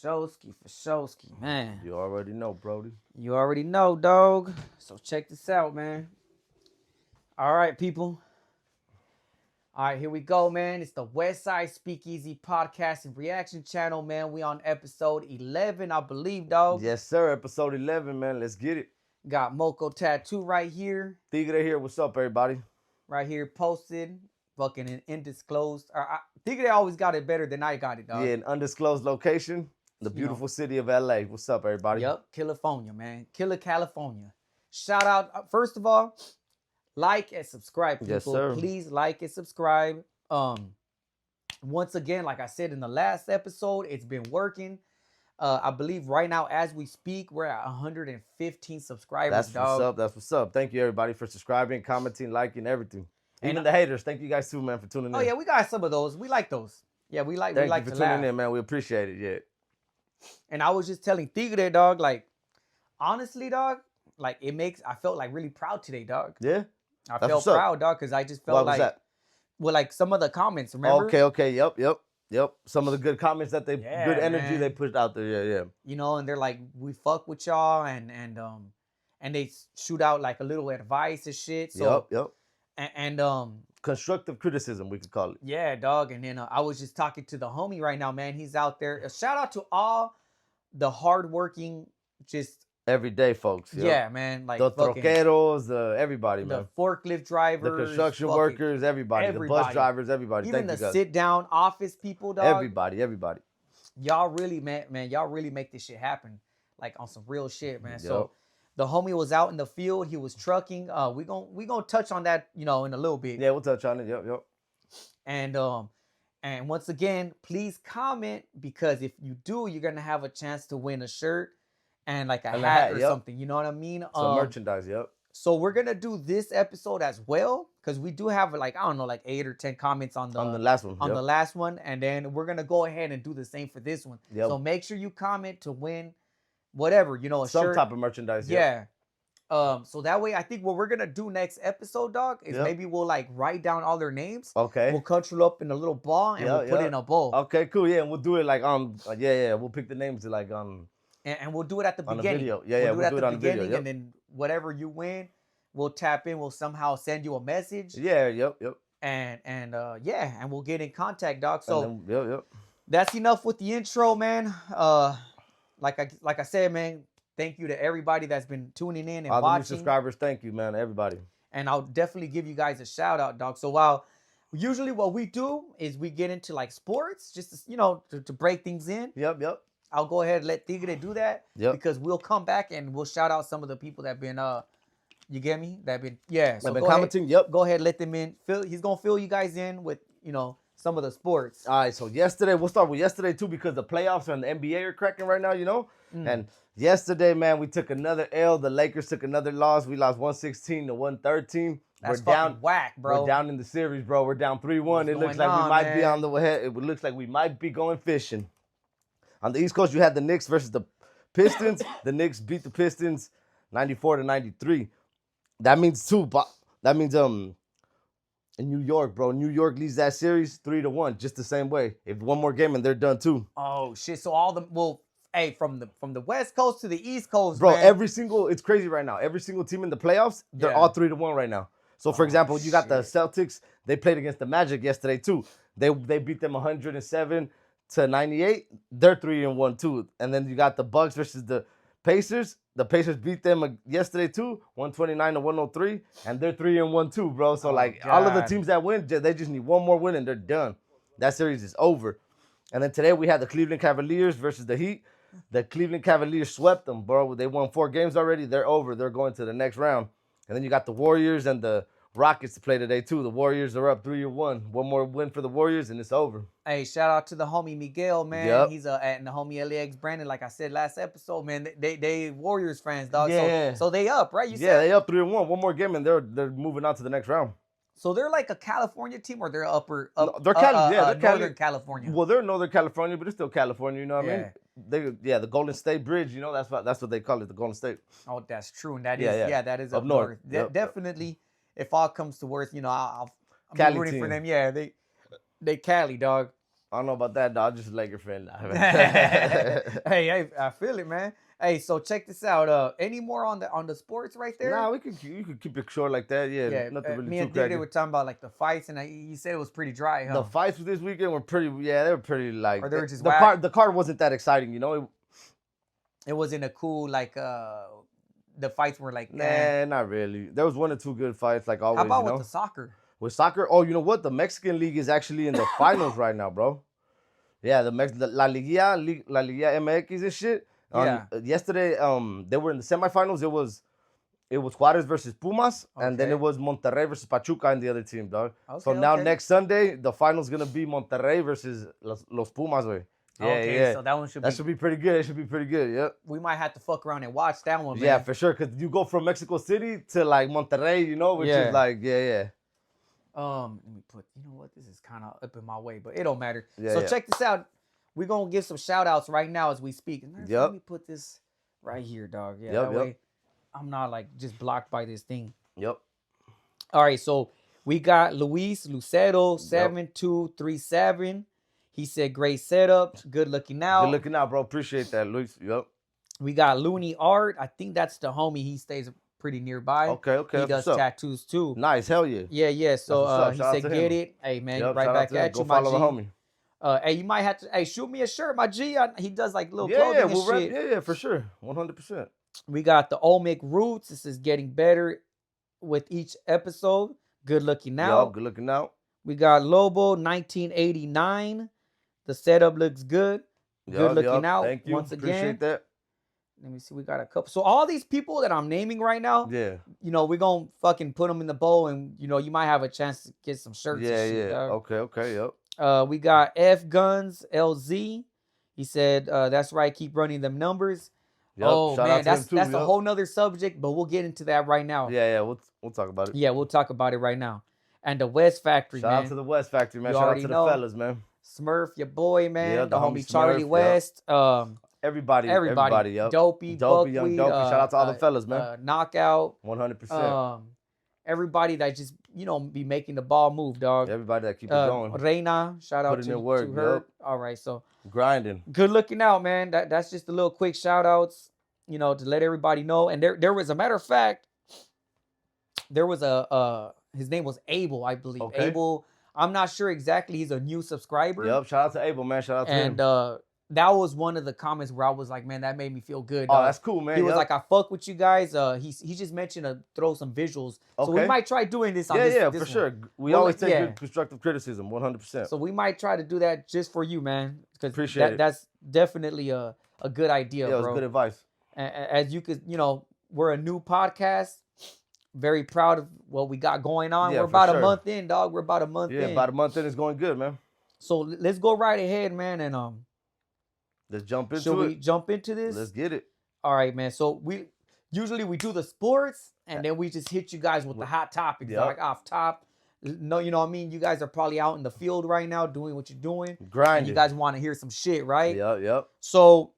showski, man. You already know, Brody. You already know, dog. So check this out, man. All right, people. All right, here we go, man. It's the West Side Speakeasy Podcast and Reaction Channel, man. We on episode 11, I believe, dog. Yes, sir. Episode 11, man. Let's get it. Got Moco Tattoo right here. Tigre here. What's up, everybody? Right here, posted. Fucking an undisclosed. Tigre always got it better than I got it, dog. Yeah, an undisclosed location. The beautiful city of LA. What's up, everybody? Yep, California, man. Killer California. Shout out, first of all, like and subscribe, people. Yes, sir. Please like and subscribe. Once again, like I said in the last episode, it's been working. I believe right now, as we speak, we're at 115 subscribers. That's dog. what's up. That's what's up. Thank you, everybody, for subscribing, commenting, liking, everything. Even the haters. Thank you guys too, man, for tuning in. Oh yeah, we got some of those. We like those. Yeah, we like. Thank we like you for to tuning laugh. in, man. We appreciate it. Yeah. And I was just telling Tigre, dog, like, honestly, dog, like, I felt like really proud today, dog. Yeah. I felt proud, dog, because I just felt What like, was that? well, like some of the comments, remember? Okay. Yep. Some of the good comments that good energy man. they pushed out there. Yeah. You know, and they're like, we fuck with y'all, and they shoot out like a little advice and shit. So, Yep. And constructive criticism, we could call it. yeah, dog. And then I was just talking to the homie right now, man. He's out there. A shout out to all the hardworking, just Everyday folks. Yep. yeah, man. Like the troqueros, everybody, man. The forklift drivers, the construction workers, everybody. The bus drivers, everybody. Even Thank the you guys. sit-down office people, dog. Everybody. Y'all really, man, y'all really make this shit happen, like on some real shit, man. Yep. So the homie was out in the field. He was trucking. We gonna touch on that, you know, in a little bit. Yeah, we'll touch on it. Yep. And once again, please comment, because if you do, you're gonna have a chance to win a shirt and like a hat or something. You know what I mean? Some merchandise. Yep. So we're gonna do this episode as well, because we do have like, I don't know, like 8 or 10 comments on the last one. The last one, and then we're gonna go ahead and do the same for this one. Yep. So make sure you comment to win whatever, you know, some shirt. type of merchandise. Yeah. So that way, I think what we're gonna do next episode, dog, is maybe we'll like write down all their names. Okay. We'll control up in a little ball and we'll put it in a bowl. Okay, cool. Yeah, and we'll do it like we'll pick the names like and we'll do it at the beginning. On the video. Yeah, we'll do it on the beginning, video, and then whatever you win, we'll tap in. We'll somehow send you a message. Yeah. Yep. And we'll get in contact, dog. So yep. That's enough with the intro, man. Like I said, man, thank you to everybody that's been tuning in and all watching. The new subscribers, thank you, man, everybody. And I'll definitely give you guys a shout out, dog. So while usually what we do is we get into like sports, just to, you know, to break things in. Yep. I'll go ahead and let Tigre do that. Yep. Because we'll come back and we'll shout out some of the people that have been you get me? That been So been commenting. Yep. Go ahead, let them in. He's gonna fill you guys in with, you know, some of the sports. All right, so yesterday, we'll start with yesterday too, because the playoffs and the NBA are cracking right now, you know? And yesterday, man, we took another L. The Lakers took another loss. We lost 116 to 113. That's fucking whack, bro. We're down in the series, bro. We're down 3-1. It looks like we might be on the head. It looks like we might be going fishing. On the East Coast, you had the Knicks versus the Pistons. The Knicks beat the Pistons 94-93. That means in New York, bro. New York leads that series 3-1, just the same way. If one more game and they're done too. Oh shit! So from the West Coast to the East Coast, bro. Man. It's crazy right now. Every single team in the playoffs, they're all 3-1 right now. So for example, you got the Celtics. They played against the Magic yesterday too. They beat them 107-98. They're 3-1 too. And then you got the Bucks versus the Pacers. The Pacers beat them yesterday too, 129-103, and they're 3-1 too, bro. So all of the teams that win, they just need one more win and they're done. That series is over. And then today we had the Cleveland Cavaliers versus the Heat. The Cleveland Cavaliers swept them, bro. They won 4 games already. They're over. They're going to the next round. And then you got the Warriors and the Rockets to play today too. The Warriors are up 3-1. One more win for the Warriors and it's over. Hey, shout out to the homie Miguel, man. Yep. He's and the homie LAX Brandon. Like I said last episode, man, they Warriors fans, dog. Yeah. So they up, right? They up 3-1. One more game and they're moving on to the next round. So they're like a California team, or they're they're Northern California. Well, they're Northern California, but it's still California. You know what I mean? The Golden State Bridge. You know, that's what they call it, the Golden State. Oh, that's true, and that is that is up north. Definitely, if all comes to worst, you know, I'm rooting for them. Yeah, they Cali, dog. I don't know about that, dog. Just a Laker fan. Hey, I feel it, man. Hey, so check this out. Any more on the sports right there? Nah, you could keep it short like that. Yeah, nothing really me too and Dick, they crazy. were talking about like the fights, and you said it was pretty dry, huh? The fights this weekend were pretty. Yeah, they were pretty like. Or they were just the card wasn't that exciting, you know. It wasn't a cool like. The fights were like. Nah, not really. There was 1 or 2 good fights, like always. How about you know? with the soccer? With soccer, oh, you know what? The Mexican League is actually in the finals right now, bro. Yeah, the La Liga MX and shit. Yeah. Yesterday, they were in the semifinals. It was Juarez versus Pumas, and then Okay. it was Monterrey versus Pachuca and the other team, dog. Okay, so now okay. next Sunday, the final's gonna be Monterrey versus Los Pumas, way. Yeah, Okay, yeah. so that one should be pretty good. It should be pretty good. Yeah. We might have to fuck around and watch that one, man. Yeah, for sure. Cause you go from Mexico City to like Monterrey, you know, which is like, yeah. Let me put. You know what? This is kind of up in my way, but it don't matter. Yeah, so yeah. check this out. We're gonna give some shout outs right now as we speak. Yep. Let me put this right here, dog. Yeah, that way I'm not like just blocked by this thing. Yep. All right, so we got Luis Lucero 7237. He said, "Great setup, good looking out." Good looking out, bro. Appreciate that, Luis. Yep. We got Looney Art. I think that's the homie. He stays pretty nearby. Okay. He does tattoos too. Nice, hell yeah. Yeah. So he Shout out said, to "Get him. it, hey man, Yep, right shout out back to him. at Go you, my follow G." the homie. Hey, you might have to. Hey, shoot me a shirt, my G. He does like little clothing and shit. Yeah, for sure, 100%. We got the Olmec Roots. This is getting better with each episode. Good looking out. Good looking out. We got Lobo 1989. The setup looks good. Good looking out. Thank you. Once again. Appreciate that. Let me see. We got a couple. So all these people that I'm naming right now, Yeah. you know, we're going to fucking put them in the bowl, and, you know, you might have a chance to get some shirts. Yeah, and shit, dog. Okay, yep. We got F Guns LZ. He said, "That's right. Keep running them numbers." Yep. Oh Shout man, out to him too, that's a whole nother subject, but we'll get into that right now. Yeah, we'll talk about it. Yeah, we'll talk about it right now. And the West Factory, Shout man. out to the West Factory, man. You Shout out already to know. the fellas, man. Smurf, your boy, man. Yeah, the homie Smurf, Charlie West. Everybody, yep. Dopey, young Buckwheat, Dopey. Shout out to all the fellas, man. Knockout. 100%. Everybody that just, you know, be making the ball move, dog. Everybody that keep it going. Reina, shout out Put to in work, her. yep. All right, so Grinding. good looking out, man. That's just a little quick shout outs, you know, to let everybody know. And there was, a matter of fact, there was his name was Abel, I believe. Okay. Abel, I'm not sure exactly. He's a new subscriber. Yep, shout out to Abel, man. Shout out to him. And that was one of the comments where I was like, man, that made me feel good. Oh, that's cool, man. He was like, I fuck with you guys. He just mentioned to throw some visuals. So we might try doing this on this. Yeah, this for one. sure. We always take good constructive criticism, 100%. So we might try to do that just for you, man. Appreciate it. That's definitely a good idea, yeah, it was bro. good advice. As you could, you know, we're a new podcast. Very proud of what we got going on. Yeah, we're about for a sure. month in, dog. We're about a month in. Yeah, about a month in. It's going good, man. So let's go right ahead, man, and let's jump into it. should we jump into this? Let's get it. All right, man. So we usually do the sports, and then we just hit you guys with the hot topics, like off top. No, you know what I mean? You guys are probably out in the field right now doing what you're doing. Grinding. And you guys want to hear some shit, right? Yep. So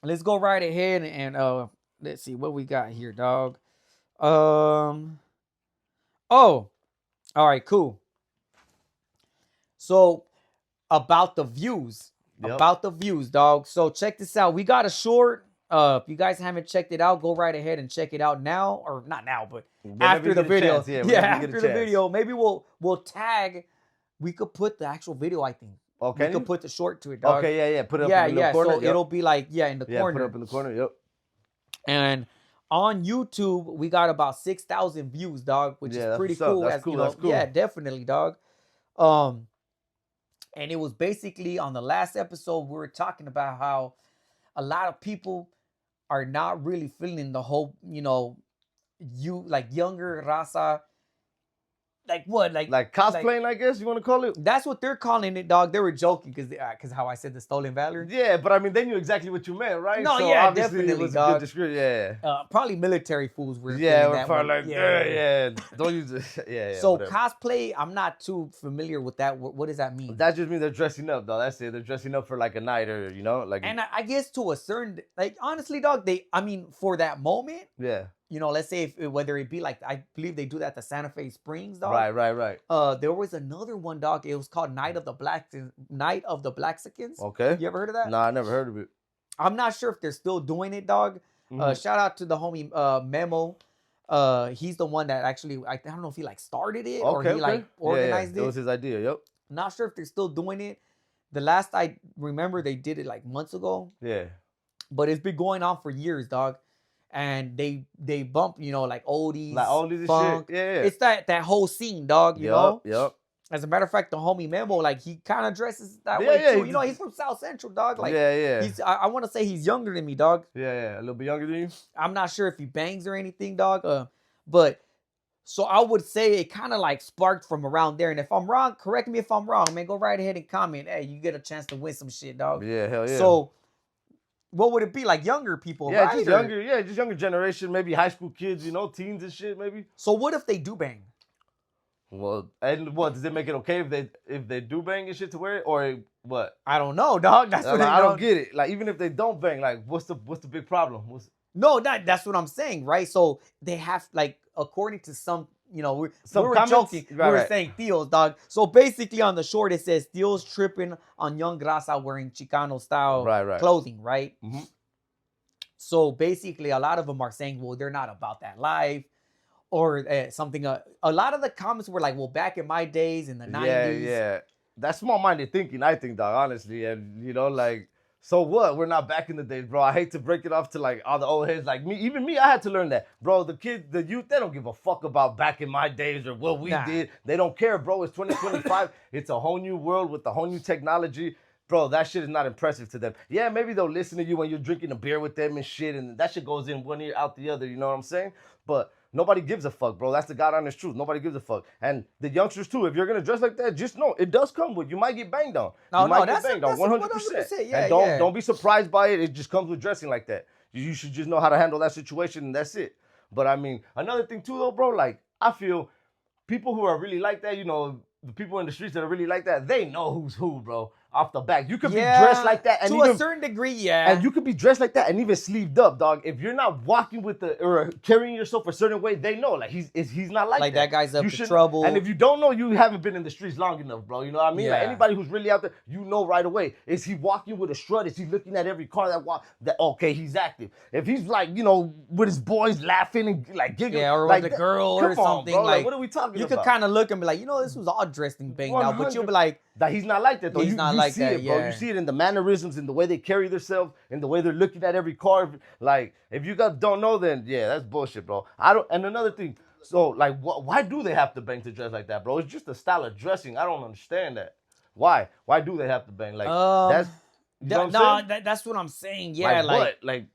let's go right ahead and let's see what we got here, dog. Oh, all right, cool. So about the views, dog. So check this out. We got a short. If you guys haven't checked it out, go right ahead and check it out now, or not now, but after the video. After the video, maybe we'll tag. We could put the actual video, I think. Okay. We could put the short to it, dog. Okay, yeah. Put it up in the corner. So it'll be like, in the corner. Put it up in the corner, yep. And on YouTube, we got about 6,000 views, dog, which is pretty cool. That's cool. That's cool. Yeah, definitely, dog. And it was basically on the last episode, we were talking about how a lot of people are not really feeling the whole, you know, younger raza. Like what? Like cosplaying, I guess you want to call it? That's what they're calling it, dog. They were joking because how I said the stolen valor. Yeah, but I mean, they knew exactly what you meant, right? No, so yeah, obviously definitely, it was dog. a good description, yeah. Probably military fools were. Yeah, we're that probably like, yeah. Don't use it. Yeah. So whatever. cosplay, I'm not too familiar with that. What does that mean? That just means they're dressing up, though. That's it. They're dressing up for like a night, or like. And I guess to a certain, like honestly, dog. For that moment. Yeah. you know, let's say if whether it be like, I believe they do that at Santa Fe Springs, dog. Right. There was another one, dog. It was called Night of the Blacksicans. Okay. You ever heard of that? Nah, I never heard of it. I'm not sure if they're still doing it, dog. Shout out to the homie Memo. He's the one that actually, I don't know if he like started it or he like organized it. It was his idea. Yep. Not sure if they're still doing it. The last I remember, they did it like months ago. Yeah. But it's been going on for years, dog. And they bump, you know, like oldies, funk. And shit. Yeah. It's that whole scene, dog. You know. Yep. As a matter of fact, the homie Memo, like, he kind of dresses that way too. You know, he's from South Central, dog. Like, He's, I want to say he's younger than me, dog. Yeah. A little bit younger than you. I'm not sure if he bangs or anything, dog. But so I would say it kind of like sparked from around there. And if I'm wrong, correct me if I'm wrong, man. Go right ahead and comment. Hey, you get a chance to win some shit, dog. Yeah, hell yeah. So what would it be, like younger people? Yeah, right? just younger. Yeah, just younger generation. Maybe high school kids. You know, teens and shit. Maybe. So what if they do bang? Well, and what does it make it okay if they do bang and shit to wear it, or what? I don't know, dog. That's what I don't get it. Like, even if they don't bang, like, what's the big problem? No, that's what I'm saying, right? So they have, like, according to some, you know, we were joking. Right, we were saying Theos, dog. So basically on the short, it says Theos tripping on young Grasa wearing Chicano style clothing, right? Mm-hmm. So basically a lot of them are saying, well, they're not about that life. Or something. A lot of the comments were like, well, back in my days in the 90s. Yeah. That's small-minded thinking, I think, dog, honestly. And, you know, like, so what? We're not back in the days, bro. I hate to break it off to, like, all the old heads like me. Even me, I had to learn that. Bro, the kids, the youth, they don't give a fuck about back in my days or what we did. They don't care, bro. It's 2025. It's a whole new world with a whole new technology. Bro, that shit is not impressive to them. Yeah, maybe they'll listen to you when you're drinking a beer with them and shit, and that shit goes in one ear, out the other, you know what I'm saying? But nobody gives a fuck, bro. That's the God honest truth. Nobody gives a fuck. And the youngsters, too, if you're going to dress like that, just know it does come with. You might get banged on. You might get banged on, 100%. Yeah, and don't be surprised by it. It just comes with dressing like that. You should just know how to handle that situation, and that's it. But, I mean, another thing, too, though, bro, like, I feel people who are really like that, you know, the people in the streets that are really like that, they know who's who, bro. Off the back, you could be dressed like that, and to a certain degree, and you could be dressed like that and even sleeved up, dog. If you're not walking with or carrying yourself a certain way, they know, like he's not like that guy's up to trouble. And if you don't know, you haven't been in the streets long enough, bro. You know what I mean? Like, anybody who's really out there, you know right away. Is he walking with a strut? Is he looking at every car that walks? That okay, he's active. If he's like, you know, with his boys laughing and like giggling, or like with a girl or something, bro. Like, what are we talking about? You could kind of look and be like, you know, this was all dressed and banged out, but you'll be like, that he's not like that though. He's not like that, bro. You see it in the mannerisms, in the way they carry themselves, in the way they're looking at every car. Like, if you guys don't know, then yeah, that's bullshit, bro. And another thing, so like, why do they have to bang to dress like that, bro? It's just a style of dressing. I don't understand that. Why? Why do they have to bang? Like, that's what I'm saying. Yeah, like what? Like.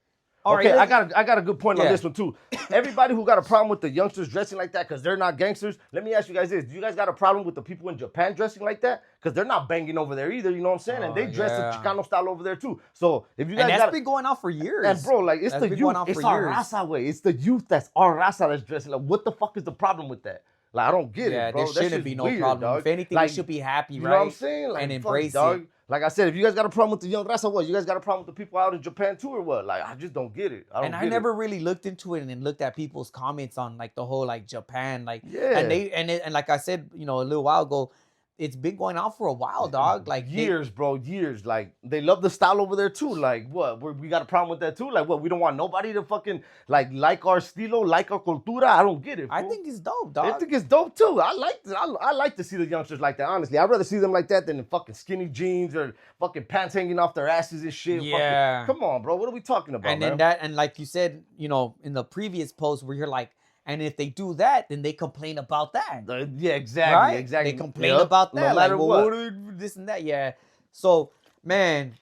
Okay, I got a good point on this one too. Everybody who got a problem with the youngsters dressing like that because they're not gangsters, let me ask you guys this. Do you guys got a problem with the people in Japan dressing like that? Because they're not banging over there either, you know what I'm saying? And they dress in Chicano style over there too. So if you guys that's been going on for years. And bro, like it's the youth. It's our raza way. It's the youth that's our raza that's dressing. Like, what the fuck is the problem with that? Like, I don't get it, bro. There shouldn't be no problem. Dog. If anything, like, we should be happy, right? You know what I'm saying? Like, and embrace dog. it. Like I said, if you guys got a problem with the young raza, what? You guys got a problem with the people out in Japan too, or what? Like, I just don't get it. I never really looked into it and looked at people's comments on like the whole like Japan, like and like I said, you know, a little while ago, it's been going on for a while, dog. Like years, bro, years. Like they love the style over there too. Like what? We got a problem with that too. Like what? We don't want nobody to fucking like our estilo, like our cultura. I don't get it. Bro. I think it's dope, dog. I think it's dope too. I like to see the youngsters like that. Honestly, I'd rather see them like that than in fucking skinny jeans or fucking pants hanging off their asses and shit. Yeah. Come on, bro. What are we talking about? And then and like you said, you know, in the previous post where you're like. And if they do that, then they complain about that. Yeah, exactly. Right? Exactly. They complain about that. No matter like, what. This and that. Yeah. So, man,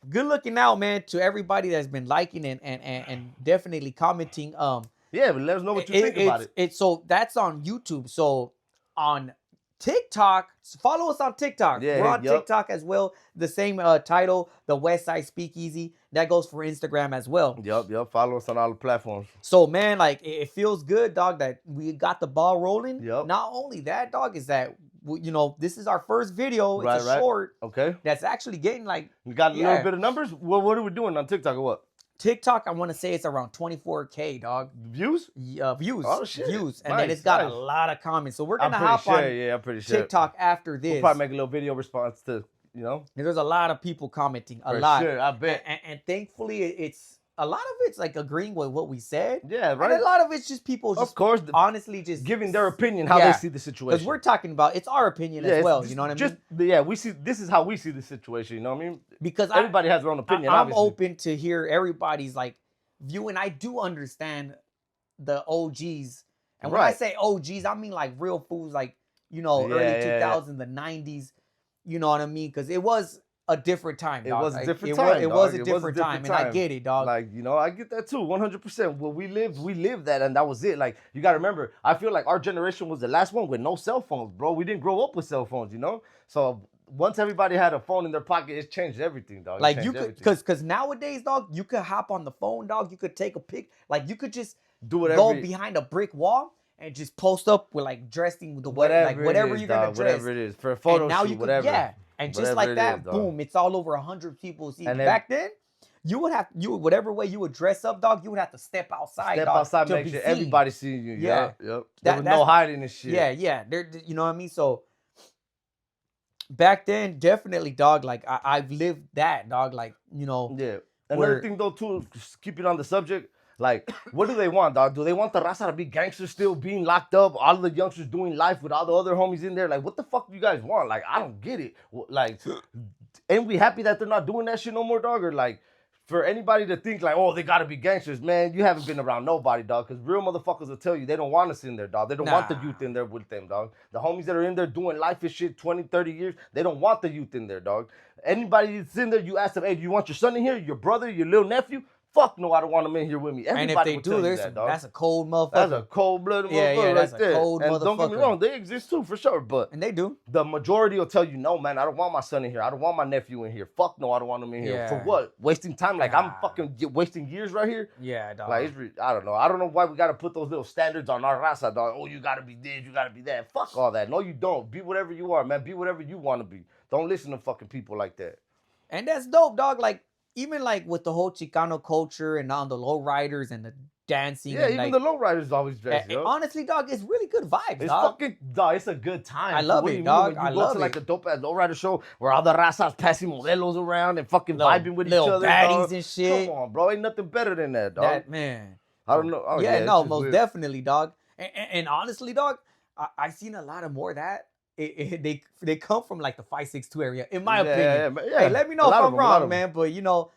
good looking out, man, to everybody that's been liking and definitely commenting. Yeah, but let us know what you think about it. So that's on YouTube. So on TikTok, follow us on TikTok. Yeah, we're on TikTok as well. The same title, the West Side Speakeasy. That goes for Instagram as well. Yep. Follow us on all the platforms. So, man, like, it feels good, dog, that we got the ball rolling. Yep. Not only that, dog, is that, you know, this is our first video. It's a short. Okay. That's actually getting, like... We got a little bit of numbers? What are we doing on TikTok or what? TikTok, I want to say it's around 24K, dog. Views? Views. Oh, shit. Views. And Nice, then it's got nice. a lot of comments. So we're I'm going to pretty hop sure. on Yeah, I'm pretty sure. TikTok after this. We'll probably make a little video response to, you know. There's a lot of people commenting. A For lot. sure, I bet. And thankfully, it's a lot of it's like agreeing with what we said. Yeah, right. And a lot of it's just people just of course, honestly just giving their opinion how they see the situation. Because we're talking about, it's our opinion as well. You know what I mean? Yeah, we see, this is how we see the situation. You know what I mean? Because everybody has their own opinion. I'm obviously open to hear everybody's like view, and I do understand the OGs. And when I say OGs, I mean like real fools, like, you know, early 2000s, the 90s. You know what I mean? Because it was a different time, dog. It was a different time. It was a different time, and I get it, dog. Like, you know, I get that too, 100%. Well, we lived that, and that was it. Like, you got to remember, I feel like our generation was the last one with no cell phones, bro. We didn't grow up with cell phones, you know? So once everybody had a phone in their pocket, it changed everything, dog. Like, you could, because nowadays, dog, you could hop on the phone, dog. You could take a pic. Like, you could just do whatever. Go behind a brick wall and just post up with, like, dressing the way, like, whatever you're going to dress. Whatever it is. For a photo now shoot, you could, whatever. Yeah. And just like that, boom, it's all over 100 people. See, and back then, you would whatever way you would dress up, dog, you would have to step outside, make sure everybody sees you. Yeah. Yep. There was no hiding and shit. Yeah. There, you know what I mean? So back then, definitely, dog, like I've lived that, dog, like, you know. Yeah. Another thing though, too, just keep it on the subject. Like, what do they want, dog? Do they want the raza to be gangsters still being locked up? All of the youngsters doing life with all the other homies in there? Like, what the fuck do you guys want? Like, I don't get it. Like, ain't we happy that they're not doing that shit no more, dog? Or like, for anybody to think like, oh, they gotta be gangsters, man, you haven't been around nobody, dog. Because real motherfuckers will tell you they don't want us in there, dog. They don't want the youth in there with them, dog. The homies that are in there doing life and shit 20, 30 years, they don't want the youth in there, dog. Anybody that's in there, you ask them, hey, do you want your son in here, your brother, your little nephew? Fuck no, I don't want them in here with me. Everybody and if they do, that's a cold motherfucker. That's a cold-blooded motherfucker. Yeah, that's a cold motherfucker. And don't get me wrong, they exist too, for sure. But and they do. The majority will tell you, no, man, I don't want my son in here. I don't want my nephew in here. Fuck no, I don't want him in here. Yeah. For what? Wasting time? Like, I'm fucking wasting years right here? Yeah, dog. Like, I don't know. I don't know why we got to put those little standards on our raza, dog. Oh, you got to be this, you got to be that. Fuck all that. No, you don't. Be whatever you are, man. Be whatever you want to be. Don't listen to fucking people like that. And that's dope, dog. Like, even like with the whole Chicano culture and on the lowriders and the dancing. Yeah, and even like, the lowriders always dress. Honestly, dog, it's really good vibes, it's dog. Fucking, dog, it's a good time. I love it, dog. I love it. You go to like a dope-ass lowrider show where all the razas passing modelos around and fucking vibing with each other, baddies dog. And shit. Come on, bro. Ain't nothing better than that, dog. That, man. I don't know. Oh, yeah, no, most definitely, dog. And honestly, dog, I seen a lot of more of that. They come from like the 562 area, in my opinion. Yeah. Hey, let me know if I'm wrong, man. But you know,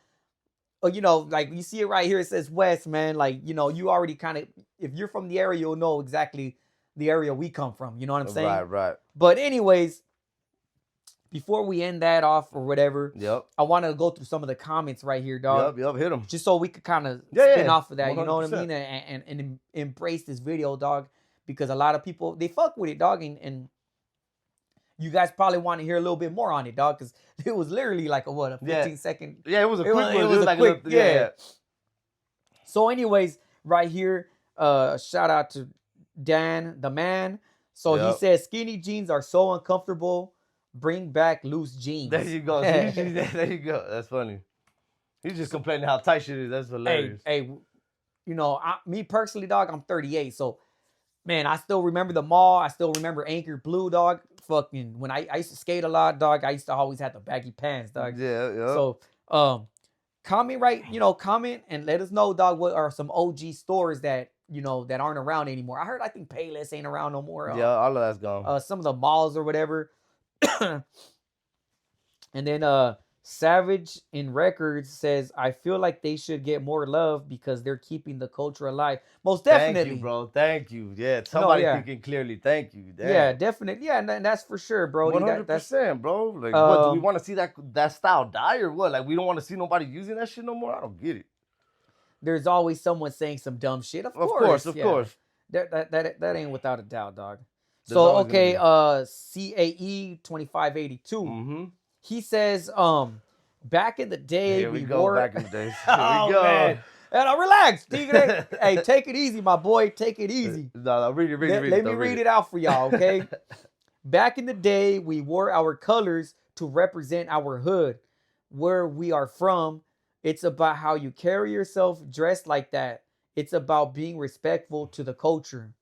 like you see it right here, it says West, man. Like, you know, you already kind of, if you're from the area, you'll know exactly the area we come from. You know what I'm saying? Right. But anyways, before we end that off or whatever, I want to go through some of the comments right here, dog. Yep, hit them. Just so we could kind of spin off of that, 100%. you know what I mean? And embrace this video, dog. Because a lot of people, they fuck with it, dog. And you guys probably want to hear a little bit more on it, dog, because it was literally like a 15-second. Yeah, it was a quick one. It was like quick, yeah. So anyways, right here, shout out to Dan, the man. So he says, skinny jeans are so uncomfortable. Bring back loose jeans. There you go. There you go. That's funny. He's just complaining how tight shit is. That's hilarious. Hey, you know, me personally, dog, I'm 38. So, man, I still remember the mall. I still remember Anchor Blue, dog. Fucking, when I used to skate a lot, dog, I used to always have the baggy pants, dog. Yeah. So, comment and let us know, dog, what are some OG stores that, you know, that aren't around anymore. I think Payless ain't around no more. Yeah, all of that's gone. Some of the malls or whatever. And then Savage in Records says, I feel like they should get more love because they're keeping the culture alive. Most definitely. Thank you, bro. Thank you. Yeah, somebody thinking clearly. Thank you. Damn. Yeah, definitely. Yeah, and that's for sure, bro. 100%, bro. Like, what, do we want to see that style die or what? Like, we don't want to see nobody using that shit no more? I don't get it. There's always someone saying some dumb shit. Of course. That ain't without a doubt, dog. So, okay, CAE 2582. Mm-hmm. He says, back in the day, Here we go. Back in the days. Here we go. Man. And relax, Tigre. Hey, take it easy, my boy. Take it easy. No, read it. Let me read it out for y'all, okay? Back in the day, we wore our colors to represent our hood, where we are from. It's about how you carry yourself, dressed like that. It's about being respectful to the culture.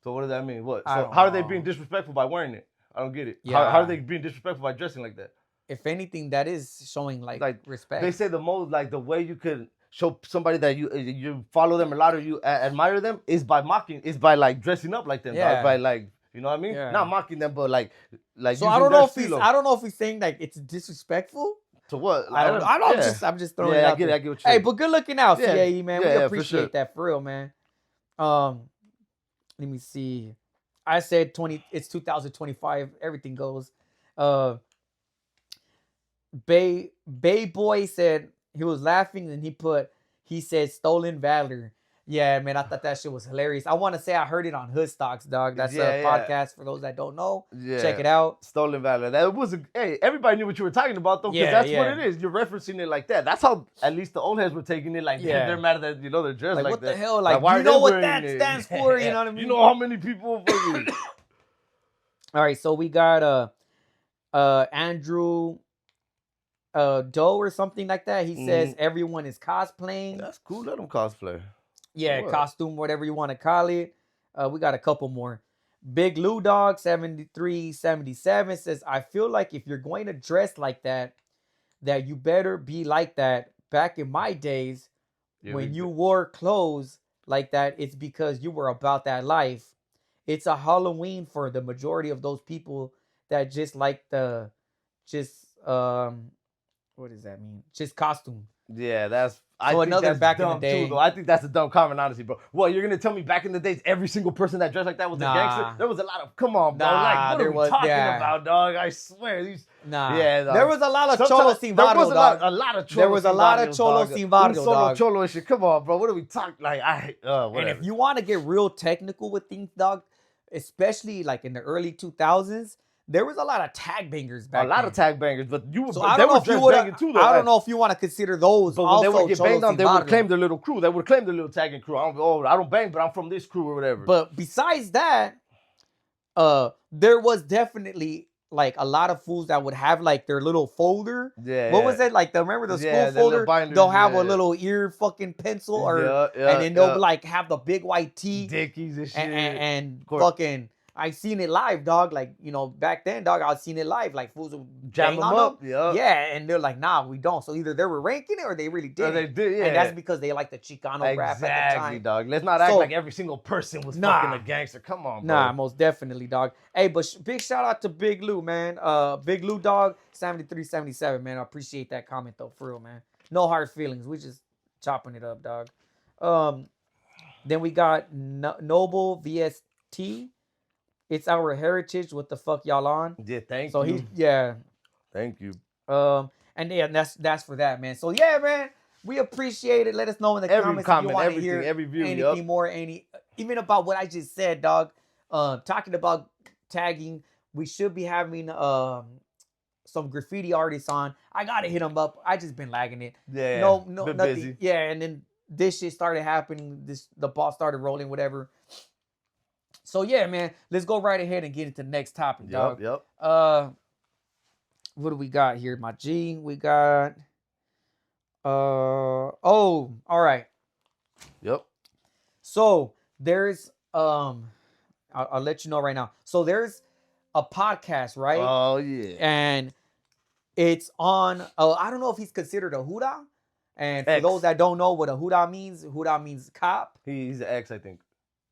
So what does that mean? What? I So don't how are they being know. disrespectful by wearing it? I don't get it. How are Yeah. they being disrespectful by dressing like that? If anything, that is showing like Like they respect. say the most like the way you could show somebody that you follow them a lot or you admire them is by mocking, is by like dressing up like them, dog. Yeah. By like you know what I mean? Yeah. Not mocking them, but like So I using don't their know if he's stilo. I don't know if he's saying like it's disrespectful. To what? I don't know. I don't Yeah. I'm just throwing it Yeah, I out get it. there. I get what you're Hey, saying. but good looking out, Yeah. CAE, man. Yeah, We yeah, for appreciate sure. that for real, man. Let me see. I said it's 2025. Everything goes. Bay Boy said he was laughing and he said stolen valor. Yeah, man, I thought that shit was hilarious. I want to say I heard it on Hood Stocks, dog. That's a podcast for those that don't know. Yeah. Check it out. Stolen valor. That was hey, everybody knew what you were talking about though, because that's what it is. You're referencing it like that. That's how at least the old heads were taking it. Like they're mad that they're dressed like what that. the hell? Like why do you are know they what wearing that stands for? You know what I mean? You know how many people fucking All right, so we got Andrew Doe or something like that. He says everyone is cosplaying. That's cool. Let them cosplay. Yeah, costume, whatever you want to call it. We got a couple more. Big Lou Dog 7377 says, I feel like if you're going to dress like that you better be like that. Back in my days, when you wore clothes like that, it's because you were about that life. It's a Halloween for the majority of those people that just like what does that mean? Just costume. Yeah, I So think another that's back in dumb the day. too, though. I think that's a dumb comment, honestly, bro. What, you're gonna tell me back in the days every single person that dressed like that was a gangster? There was a lot of come on, bro. Like, what are we talking about, dog? I swear these. Yeah, dog. There was a lot of Cholo sin barrio, barrio, dog. A lot of Cholo. There was a lot of Cholo sin barrio, dog. Cholo and shit. Come on, bro. What are we talking? Like, whatever. And if you want to get real technical with things, dog, especially like in the early 2000s, there was a lot of tag bangers back then. A lot of tag bangers, but so I don't know if you would. I don't know if you want to consider those. But when they would get banged on, they would claim their little crew. They would claim their little tagging crew. I don't bang, but I'm from this crew or whatever. But besides that, there was definitely like a lot of fools that would have like their little folder. Yeah. What was it like? Remember the school folder? Binders, they'll have a little ear fucking pencil, and then they'll like have the big white tee, Dickies and shit, and fucking. I seen it live, dog. Like, you know, back then, dog, I seen it live. Like, fools would jam them up. Yeah, and they're like, nah, we don't. So either they were ranking it or they really did. They did, yeah. And that's because they like the Chicano rap at the time. Exactly, dog. Let's not act like every single person was fucking a gangster. Come on, bro. Nah, most definitely, dog. Hey, but big shout out to Big Lou, man. Big Lou, dog, 7377, man. I appreciate that comment, though, for real, man. No hard feelings. We just chopping it up, dog. Then we got Noble VST. It's our heritage. What the fuck y'all on? Yeah, thank you. So thank you. And yeah, that's for that, man. So yeah, man, we appreciate it. Let us know in the comments if you want to hear anything more, even about what I just said, dog. Talking about tagging, we should be having some graffiti artists on. I gotta hit them up. I just been lagging it. Yeah, no, nothing. Busy. Yeah, and then this shit started happening. The ball started rolling, whatever. So yeah, man, let's go right ahead and get into the next topic, dog. Yep. What do we got here, my G? We got all right. Yep. So there's I'll let you know right now. So there's a podcast, right? Oh yeah. And it's on I don't know if he's considered a Huda. And for those that don't know what a Huda means cop. He's an ex, I think.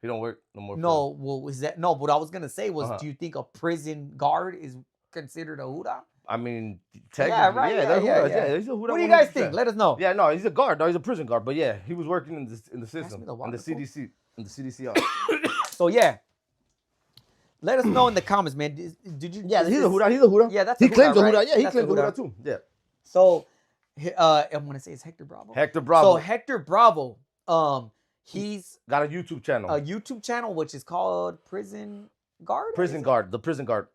He don't work no more. No, well, is that no? What I was gonna say was, do you think a prison guard is considered a Huda? I mean, technically, yeah. He's a Huda. What do you guys think? Let us know. Yeah, no, he's a guard. No, he's a prison guard. But yeah, he was working in the system, in the CDCR. So yeah, let us know in the comments, man. Did you? Yeah, he's a Huda. He's a Huda. Yeah, that's he claims a Huda. Yeah, he claims a Huda too. Yeah. So, I'm gonna say it's Hector Bravo. Hector Bravo. So Hector Bravo, he's got a YouTube channel. A YouTube channel which is called Prison Guard. The Prison Guard.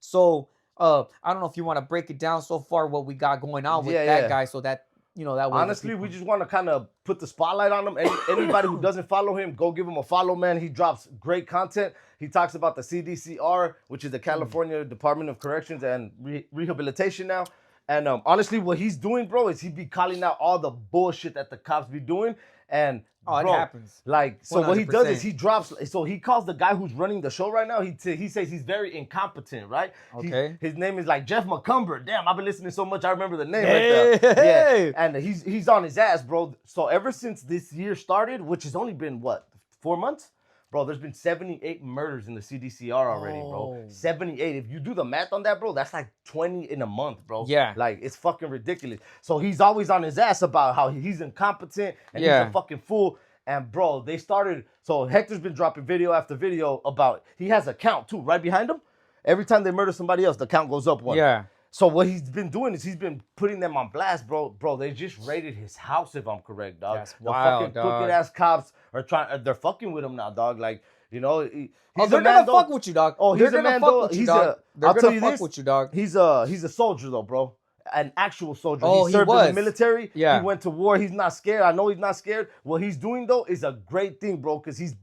So, I don't know if you want to break it down so far what we got going on with that guy, so that that way. Honestly, we just want to kind of put the spotlight on him. Anybody who doesn't follow him, go give him a follow, man. He drops great content. He talks about the CDCR, which is the California Department of Corrections and Rehabilitation now. And honestly, what he's doing, bro, is he be calling out all the bullshit that the cops be doing. And Oh, bro, it happens. like, so what he does is 100%. he drops. So he calls the guy who's running the show right now. He says he's very incompetent, right? Okay. His name is like Jeff McCumber. Damn, I've been listening so much. I remember the name Hey. right there. Yeah, and he's on his ass, bro. So ever since this year started, which has only been what 4 months. Bro, there's been 78 murders in the CDCR already, bro. 78. If you do the math on that, bro, that's like 20 in a month, bro. Yeah. Like, it's fucking ridiculous. So he's always on his ass about how he's incompetent and he's a fucking fool. And, bro, they started... So Hector's been dropping video after video about... He has a count, too, right behind him. Every time they murder somebody else, the count goes up one. Yeah. So what he's been doing is he's been putting them on blast, bro. Bro, they just raided his house, if I'm correct, dog. That's wild, the fucking crooked ass cops are trying. They're fucking with him now, dog. Like, you know, they're gonna fuck with you, dog. Oh, they're gonna fuck with you, dog. They're gonna fuck with you, dog. He's a soldier though, bro. An actual soldier. Oh, he served was in the military. Yeah. He went to war. He's not scared. I know he's not scared. What he's doing though is a great thing, bro, because he's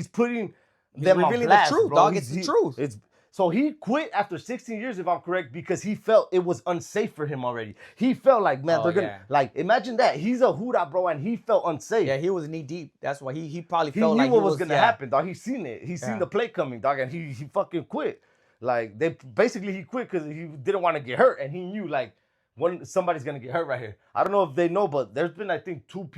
putting them on blast, the truth, bro. dog. It's the truth. So he quit after 16 years, if I'm correct, because he felt it was unsafe for him already. He felt like, man, they're gonna like imagine that. He's a Huda, bro, and he felt unsafe. Yeah, he was knee deep. That's why he probably he felt knew like what was gonna happen, dog. He's seen it. He's seen the play coming, dog, and he fucking quit. Like he quit because he didn't want to get hurt, and he knew like somebody's gonna get hurt right here. I don't know if they know, but there's been I think two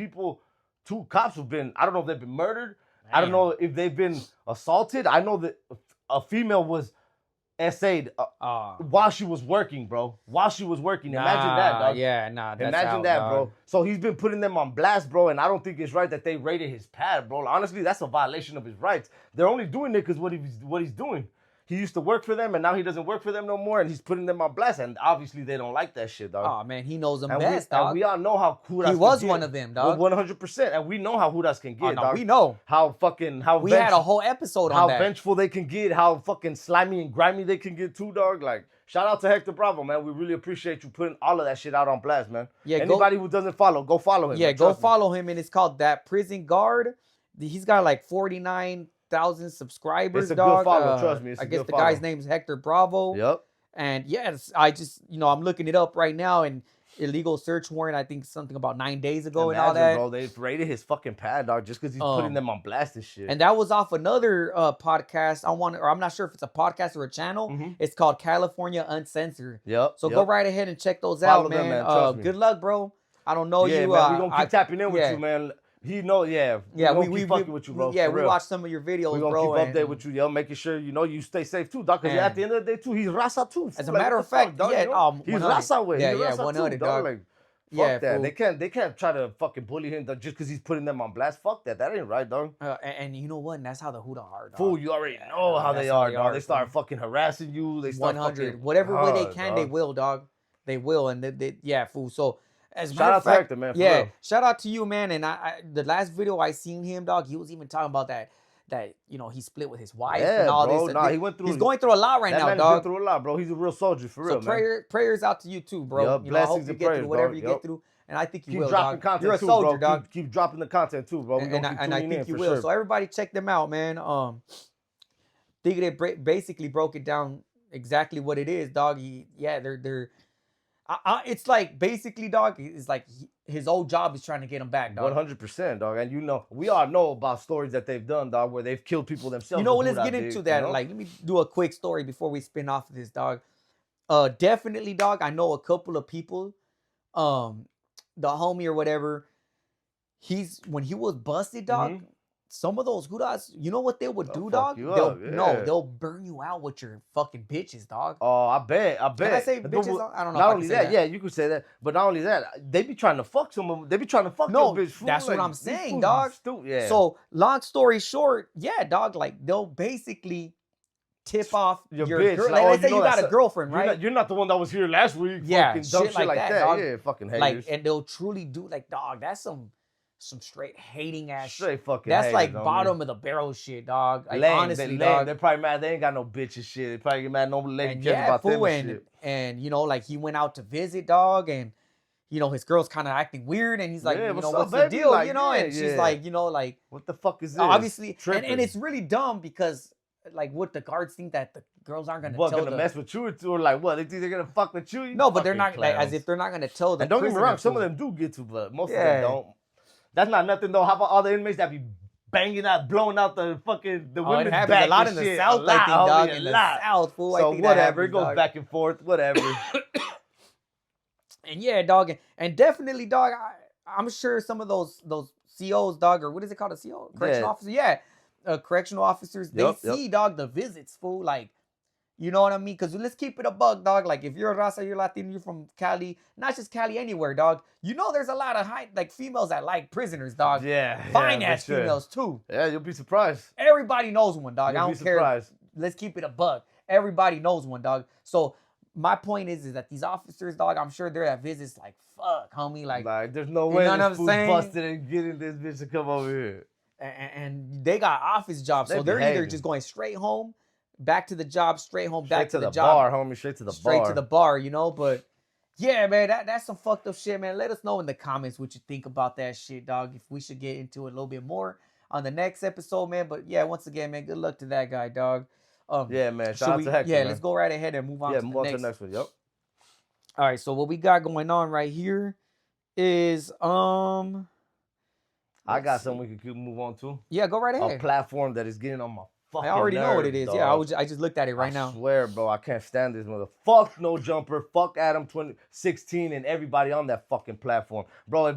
cops who've been. I don't know if they've been murdered. Man. I don't know if they've been assaulted. I know that a female was SA'd while she was working, bro. While she was working. Imagine that, dog. Yeah, nah. That's Imagine that, bro. So he's been putting them on blast, bro, and I don't think it's right that they raided his pad, bro. Honestly, that's a violation of his rights. They're only doing it because what he's doing. He used to work for them, and now he doesn't work for them no more, and he's putting them on blast, and obviously they don't like that shit, dog. Oh, man, he knows them best, dog. And we all know how Hudas he was one of them, dog. 100%, and we know how Hudas can get, dog. We know. We had a whole episode on that. How vengeful they can get, how fucking slimy and grimy they can get too, dog. Like, shout out to Hector Bravo, man. We really appreciate you putting all of that shit out on blast, man. Yeah, anybody who doesn't follow, go follow him. Yeah, go follow him, and it's called That Prison Guard. He's got like 49,000 subscribers, it's a dog. Good follow, trust me. I guess the guy's name is Hector Bravo. Yep. And yes, I just, I'm looking it up right now, and illegal search warrant, I think something about 9 days ago. Imagine, and all that. Bro, they raided his fucking pad, dog, just because he's putting them on blast and shit. And that was off another podcast. I'm not sure if it's a podcast or a channel. Mm-hmm. It's called California Uncensored. Yep. So go right ahead and check those out, man. Trust me. Good luck, bro. I don't know you. Man, we're gonna keep tapping in with you, man. We fucking with you, bro. Yeah, we watched some of your videos, bro. We're gonna keep update with you, yo, making sure you stay safe too, dog. Because at the end of the day, too, he's Raza too. As a matter of fact, dog, he's Raza way. Yeah, 100, dog. Like, fuck that. They can't try to fucking bully him just because he's putting them on blast. Fuck that. That ain't right, dog. And you know what? And that's how the Huda are, dog. Fool, you already know how they are, dog. They start fucking harassing you. They start 100. Whatever way they can, they will, dog. They will, and fool. So. Shout out to Hector, man. Yeah, shout out to you, man. And I the last video I seen him, dog, he was even talking about that he split with his wife and all this. Nah, he went through. He's going through a lot right now, dog. He's going through a lot, bro. He's a real soldier, for real, man. Prayers out to you too, bro. Yep, blessings I hope you get through whatever you get through, and I think you will, dog. Content You're a too, soldier, bro. dog. Keep dropping the content too, bro. And I think you will. Sure. So everybody check them out, man. Think they basically broke it down exactly what it is, dog. They're. It's like basically, dog. It's like his old job is trying to get him back, dog. 100%, dog. And we all know about stories that they've done, dog, where they've killed people themselves. Let's get into that. Like, let me do a quick story before we spin off of this, dog. Definitely, dog. I know a couple of people. The homie or whatever. When he was busted, dog. Mm-hmm. Some of those Hudas, you know what they would do, dog? They'll burn you out with your fucking bitches, dog. Oh, I bet. Can I say bitches? I don't know. Not only that, yeah, you could say that. But not only that, they be trying to fuck some of them. They be trying to fuck your bitch. Fool. That's what I'm saying, dog. Yeah. So, long story short, yeah, dog, like, they'll basically tip off your bitch. Girl. Like, let's say you got a girlfriend, right? You're not the one that was here last week. Yeah, fucking dumb shit like that. Dog. Yeah, fucking haters. Like, and they'll truly do, like, dog, that's some straight hating ass straight shit. Fucking that's haters, like bottom of the barrel shit, dog. Like, lame, honestly, dog. They're probably mad. They ain't got no bitches shit. They probably get mad. No lady cares about them and shit. And like, he went out to visit, dog, and his girl's kind of acting weird, and he's like, what's the deal, like, and she's like, like, what the fuck is this? Obviously, and it's really dumb because like what the guards think that the girls aren't gonna What, tell gonna mess with you or like what? They think they're gonna fuck with you? No, but they're not like, as if they're not gonna tell the. And don't get me wrong, some of them them do get to, but most of them don't. That's not nothing though. How about all the inmates that be banging out, blowing out the fucking the women's it back a lot and in shit. the South, I think, dog. In the South, fool. So I think whatever, it goes back and forth, whatever. And yeah, dog, and definitely, dog. I'm sure some of those COs, dog, or what is it called, a CO, correctional officer? Yeah, correctional officers. They see, dog, the visits, fool. Like, you know what I mean? Because let's keep it a bug, dog. Like, if you're a Raza, you're Latino, you're from Cali, not just Cali, anywhere, dog. You know, there's a lot of females that like prisoners, dog. Yeah, fine ass females too. Yeah, you'll be surprised. Everybody knows one, dog. You'll I don't care. Let's keep it a bug. Everybody knows one, dog. So my point is that these officers, dog, I'm sure they're at visits like, fuck, homie, like there's no way this fool saying? busted and getting this bitch to come over here. And they got office jobs, so they're either just going straight home, back to the job, straight home, back to the job, bar, homie, straight to the bar, you know. But yeah, man, that's some fucked up shit, man. Let us know in the comments what you think about that shit, dog. If we should get into it a little bit more on the next episode, man. But yeah, once again, man, good luck to that guy, dog. Yeah, man. Shout out to Hector. Yeah, let's go right ahead and move on. Yeah, move on to the next one. Yep. All right, so what we got going on right here is I got something we can move on to. Yeah, go right ahead. A platform that is getting on my fucking I already know what it is. Dog. Yeah, I just looked at it right now. I swear, bro, I can't stand this mother. Fuck No Jumper. Fuck Adam 2016 and everybody on that fucking platform, bro.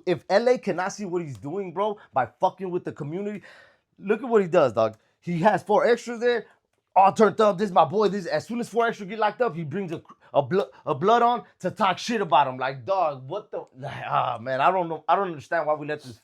If LA cannot see what he's doing, bro, by fucking with the community, look at what he does, dog. He has 4 extras there, all turned up. This is my boy. This as soon as 4 extras get locked up, he brings a blood on to talk shit about him. Like, dog, what the? Man, I don't know. I don't understand why we let this.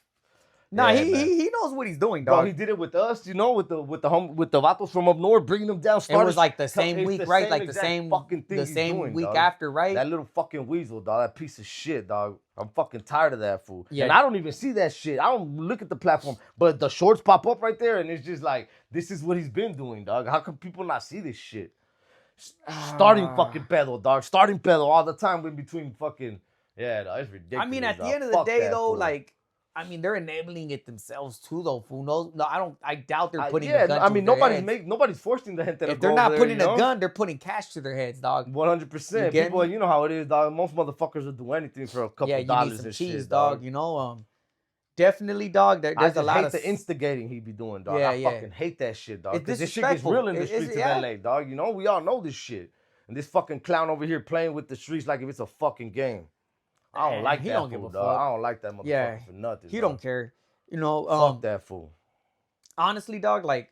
Nah, he knows what he's doing, dog. Bro, he did it with us, you know, with the vatos from up north, bringing them down. It was like the same week, right? Like the same fucking thing. The same week after, right? That little fucking weasel, dog. That piece of shit, dog. I'm fucking tired of that fool. Yeah. And I don't even see that shit. I don't look at the platform, but the shorts pop up right there, and it's just like, this is what he's been doing, dog. How come people not see this shit? Starting fucking pedo, dog. Starting pedo all the time in between fucking. Yeah, dog, it's ridiculous. I mean, at the end of the day, though, like. I mean, they're enabling it themselves too, though. Fool, no, I doubt they're putting. A gun. I mean, nobody's forcing the gente. If they're not putting a gun, they're putting cash to their heads, dog. 100%. People, you know how it is, dog. Most motherfuckers will do anything for a couple dollars. Yeah, you need some cheese, dog. You know, definitely, dog. There's a lot of the instigating he be doing, dog. I fucking hate that shit, dog. Because this shit gets real in the streets of LA, dog. You know, we all know this shit. And this fucking clown over here playing with the streets like if it's a fucking game. I don't like that. He don't give a fuck. I don't like that motherfucker for nothing. He don't care. You know, fuck that fool. Honestly, dog, like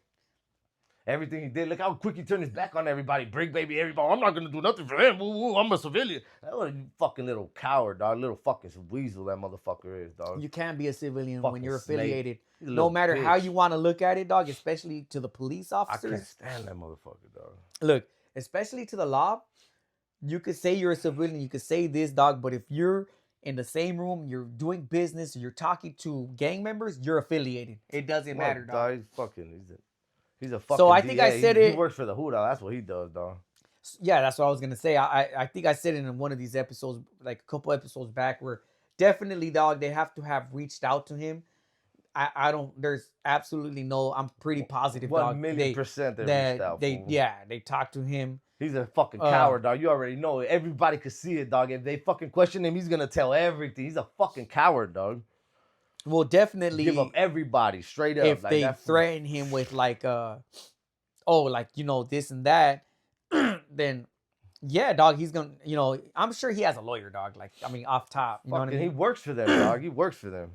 everything he did. Look how quick he turned his back on everybody. Break baby, everybody. I'm not gonna do nothing for him. I'm a civilian. That was a fucking little coward, dog. Little fucking weasel that motherfucker is, dog. You can't be a civilian when you're affiliated. No matter how you want to look at it, dog. Especially to the police officers. I can't stand that motherfucker, dog. Look, especially to the law. You could say you're a civilian, you could say this, dog, but if you're in the same room, you're doing business, you're talking to gang members, you're affiliated. It doesn't matter, dog. He's a fucking. So I think I said it. He works for the hood, dog. That's what he does, dog. Yeah, that's what I was gonna say. I think I said it in one of these episodes, like a couple episodes back, where definitely, dog, they have to have reached out to him. I don't. There's absolutely no. I'm pretty positive, dog. 1,000,000% they talked to him. He's a fucking coward, dog. You already know it. Everybody could see it, dog. If they fucking question him, he's gonna tell everything. He's a fucking coward, dog. Well, definitely give up everybody straight up. If like they threaten him with like, like you know this and that, then yeah, dog. He's gonna, you know, I'm sure he has a lawyer, dog. Like, I mean, off top, you know what I mean? He works for them, dog. He works for them.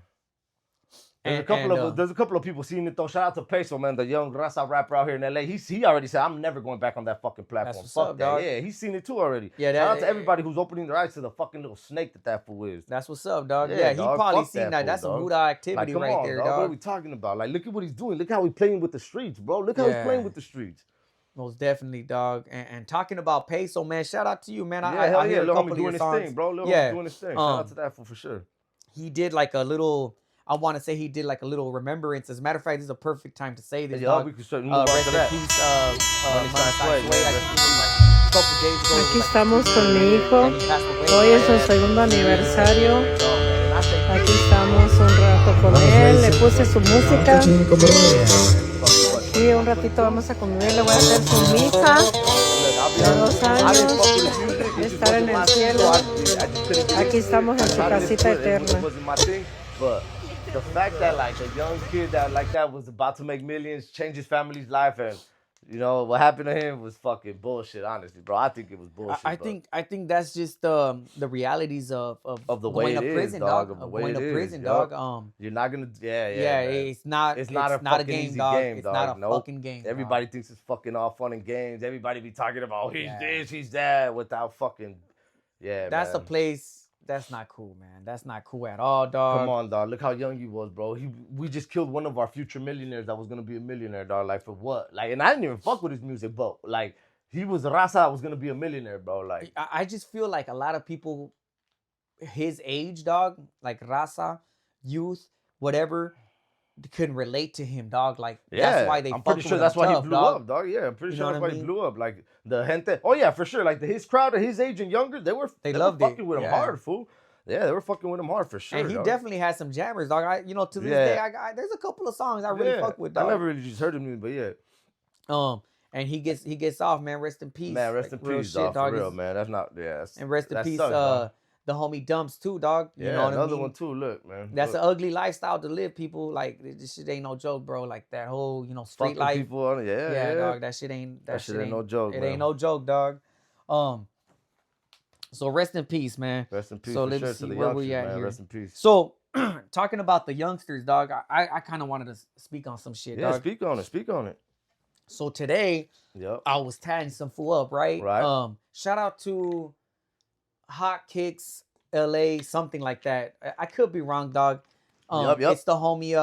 There's a couple of people seeing it though. Shout out to Peso, man, the young Raza rapper out here in LA. He already said, I'm never going back on that fucking platform. Fuck up, that. Dog. Yeah, he's seen it too already. Yeah, shout out to everybody who's opening their eyes to the fucking little snake that fool is. That's what's up, dog. Yeah, he probably seen that. That's some Buddha activity like, right there, dog. What are we talking about? Like, look at what he's doing. Look how he's playing with the streets, bro. Look how he's playing with the streets. Most definitely, dog. And talking about Peso, man, shout out to you, man. I hear a couple of your songs. Thing, bro. Little doing his thing. Shout out to that for sure. He did like a little. I want to say he did like a little remembrance. As a matter of fact, this is a perfect time to say this. Dog. We can certainly move on to that. Aquí estamos con mi hijo. Hoy es su segundo aniversario. Aquí estamos un rato con él. Le puse su música. aquí un ratito vamos a convivir, le voy a hacer su misa de 2 años de estar en el cielo. Aquí estamos en su casita eterna. But the fact that like a young kid that like that was about to make millions, change his family's life, and you know what happened to him was fucking bullshit. Honestly, bro, I think it was bullshit. I think that's just the realities of the way it is, prison, dog. Of the going to prison, yep. dog. You're not gonna, yeah. It's not a game, easy dog. Game, it's dog. not a Nope. fucking game. Everybody dog. thinks it's fucking all fun and games. Everybody be talking about he's this, he's that, without fucking, That's man. a place. That's not cool, man. That's not cool at all, dog. Come on, dog. Look how young he was, bro. We just killed one of our future millionaires that was gonna be a millionaire, dog. Like for what? Like, and I didn't even fuck with his music, but like he was Raza that was gonna be a millionaire, bro. Like I just feel like a lot of people his age, dog, like Raza, youth, whatever, couldn't relate to him, dog. Like that's why they. I'm pretty sure that's why he blew up, dog. Yeah, I'm pretty sure that's why he blew up. Like the gente. Oh yeah, for sure. Like his crowd at his age and younger, they were fucking with him hard, fool. Yeah, they were fucking with him hard for sure. And he dog. definitely had some jammers, dog. To this day, there's a couple of songs I really fuck with, dog. I never really just heard him, but yeah. And he gets off, man. Rest in peace. Man, rest in peace, dog. For real, man. That's not, and rest in peace, the homie Dumps too, dog. You know what another I mean? one too. Look, man. That's an ugly lifestyle to live, people. Like this shit ain't no joke, bro. Like that whole, street fucking life. People on it. Yeah, dog. That shit ain't no joke. It ain't no joke, dog. So rest in peace, man. Rest in peace. So let's see where we at here. Rest in peace. So talking about the youngsters, dog. I kind of wanted to speak on some shit, dog. Speak on it. Speak on it. So today, I was tatting some fool up, right? Right. Shout out to Hot Kicks LA, something like that. I could be wrong, dog. It's the homie,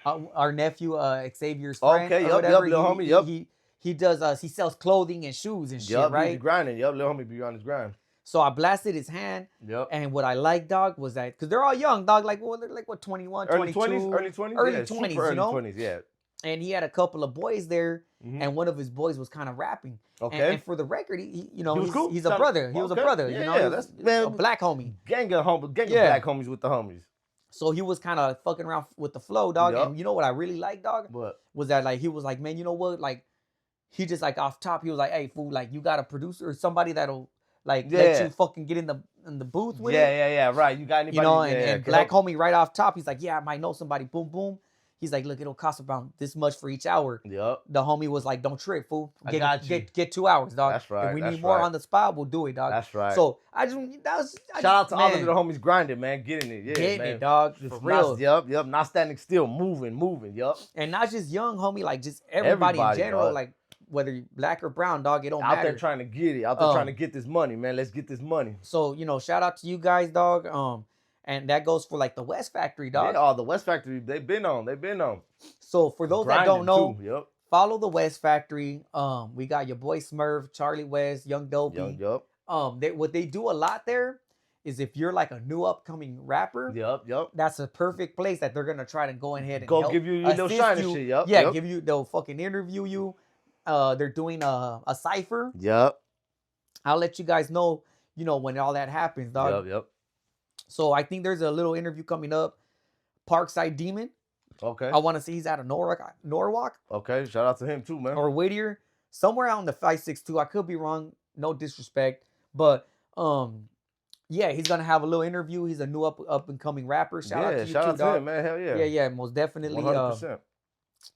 our nephew, Xavier's friend. Okay, little homie, He does. He sells clothing and shoes and shit, right? He be grinding. Little homie be on his grind. So I blasted his hand. And what I like, dog, was that because they're all young, dog. Like, well, they're like what 21, early 22, 20s, early 20s, early yeah, 20s, super you know? Early 20s, yeah. And he had a couple of boys there, and one of his boys was kind of rapping. Okay. And for the record, he's cool. He's a brother. He was a brother. That's a black homie. Gang of black homies with the homies. So he was kind of fucking around with the flow, dog. And you know what I really like, dog? What? Was that like he was like, man, you know what? Like he just like off top, he was like, hey, fool, like you got a producer or somebody that'll like let you fucking get in the booth with it. Yeah, right. You got anybody? And black homie right off top, he's like, yeah, I might know somebody. Boom, boom. He's like, look, it'll cost about this much for each hour. Yep. The homie was like, don't trip, fool. I got you. Get 2 hours, dog. That's right. If we need more on the spot, we'll do it, dog. That's right. So shout out to all of the homies grinding, man. Getting it. Yeah, getting man. it, dog. For real. Yep. Not standing still. Moving. Yep. And not just young, homie, like just everybody in general, dog. like whether you're black or brown, dog, it don't matter. Out there trying to get it. Out there trying to get this money, man. Let's get this money. So, shout out to you guys, dog. And that goes for like the West Factory, dog. Yeah, the West Factory, they've been on. So for those that don't know, yep. Follow the West Factory. We got your boy Smurf, Charlie West, Young Dopey. What they do a lot there is if you're like a new upcoming rapper, that's a perfect place that they're gonna try to go ahead and help give you your little shine and shit. Give you, they'll fucking interview you. They're doing a cipher. Yep. I'll let you guys know, when all that happens, dog. Yep. So I think there's a little interview coming up. Parkside Demon. Okay. I want to see he's out of Norwalk. Okay. Shout out to him too, man. Or Whittier. Somewhere out in the 562. I could be wrong. No disrespect. But he's gonna have a little interview. He's a new up and coming rapper. Shout out to you too, dog. Him, man. Hell yeah. Yeah, most definitely. 100%.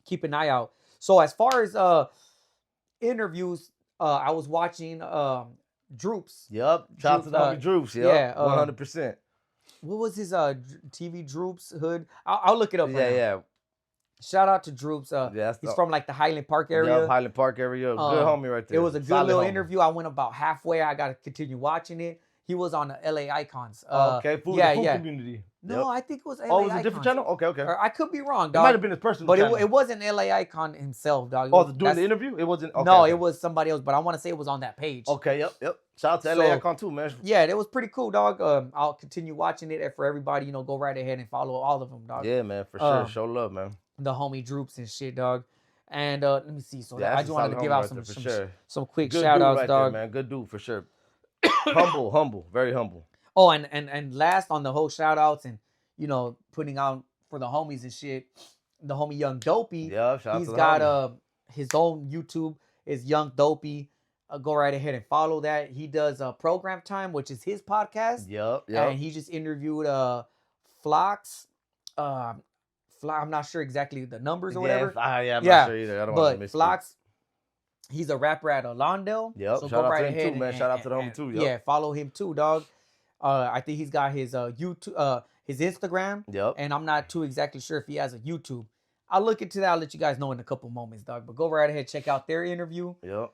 Keep an eye out. So as far as interviews, I was watching Droops. Yep. Shout out to the homie Droops. Yep. Yeah. 100%. What was his TV Droops hood? I'll look it up. Yeah. Shout out to Droops. He's from like the Highland Park area. Yeah, Highland Park area. Good homie right there. It was a good little interview. I went about halfway. I got to continue watching it. He was on the LA Icons. Okay, food community. No, I think it was LA Icons. Oh, it was a different channel? Okay. Or I could be wrong, dog. It might have been his personal channel. But it wasn't LA Icon himself, dog. Doing the interview? It wasn't? Okay, no, it was somebody else, but I want to say it was on that page. Okay, yep. Shout out to LA Icon too, man. Yeah, it was pretty cool, dog. I'll continue watching it. And for everybody, go right ahead and follow all of them, dog. Yeah, man, for sure. Show love, man. The homie Droops and shit, dog. And let me see. So I just wanted to give out some quick shout outs, dog. There, man. Good dude for sure. humble, very humble. Oh, and last on the whole shout outs and putting out for the homies and shit, the homie Young Dopey. Yeah, shout out to He's got his own YouTube is Young Dopey. Go right ahead and follow that. He does Program Time, which is his podcast. Yep. And he just interviewed Flox. I'm not sure exactly the numbers or whatever. I'm not sure either. I don't want to miss Flox, he's a rapper at Lawndale. Yep. So shout go out right to him ahead too, man. Shout out to them too. Yep. Yeah, follow him too, dog. I think he's got his YouTube, his Instagram. Yep. And I'm not too exactly sure if he has a YouTube. I'll look into that. I'll let you guys know in a couple moments, dog. But go right ahead, check out their interview. Yep.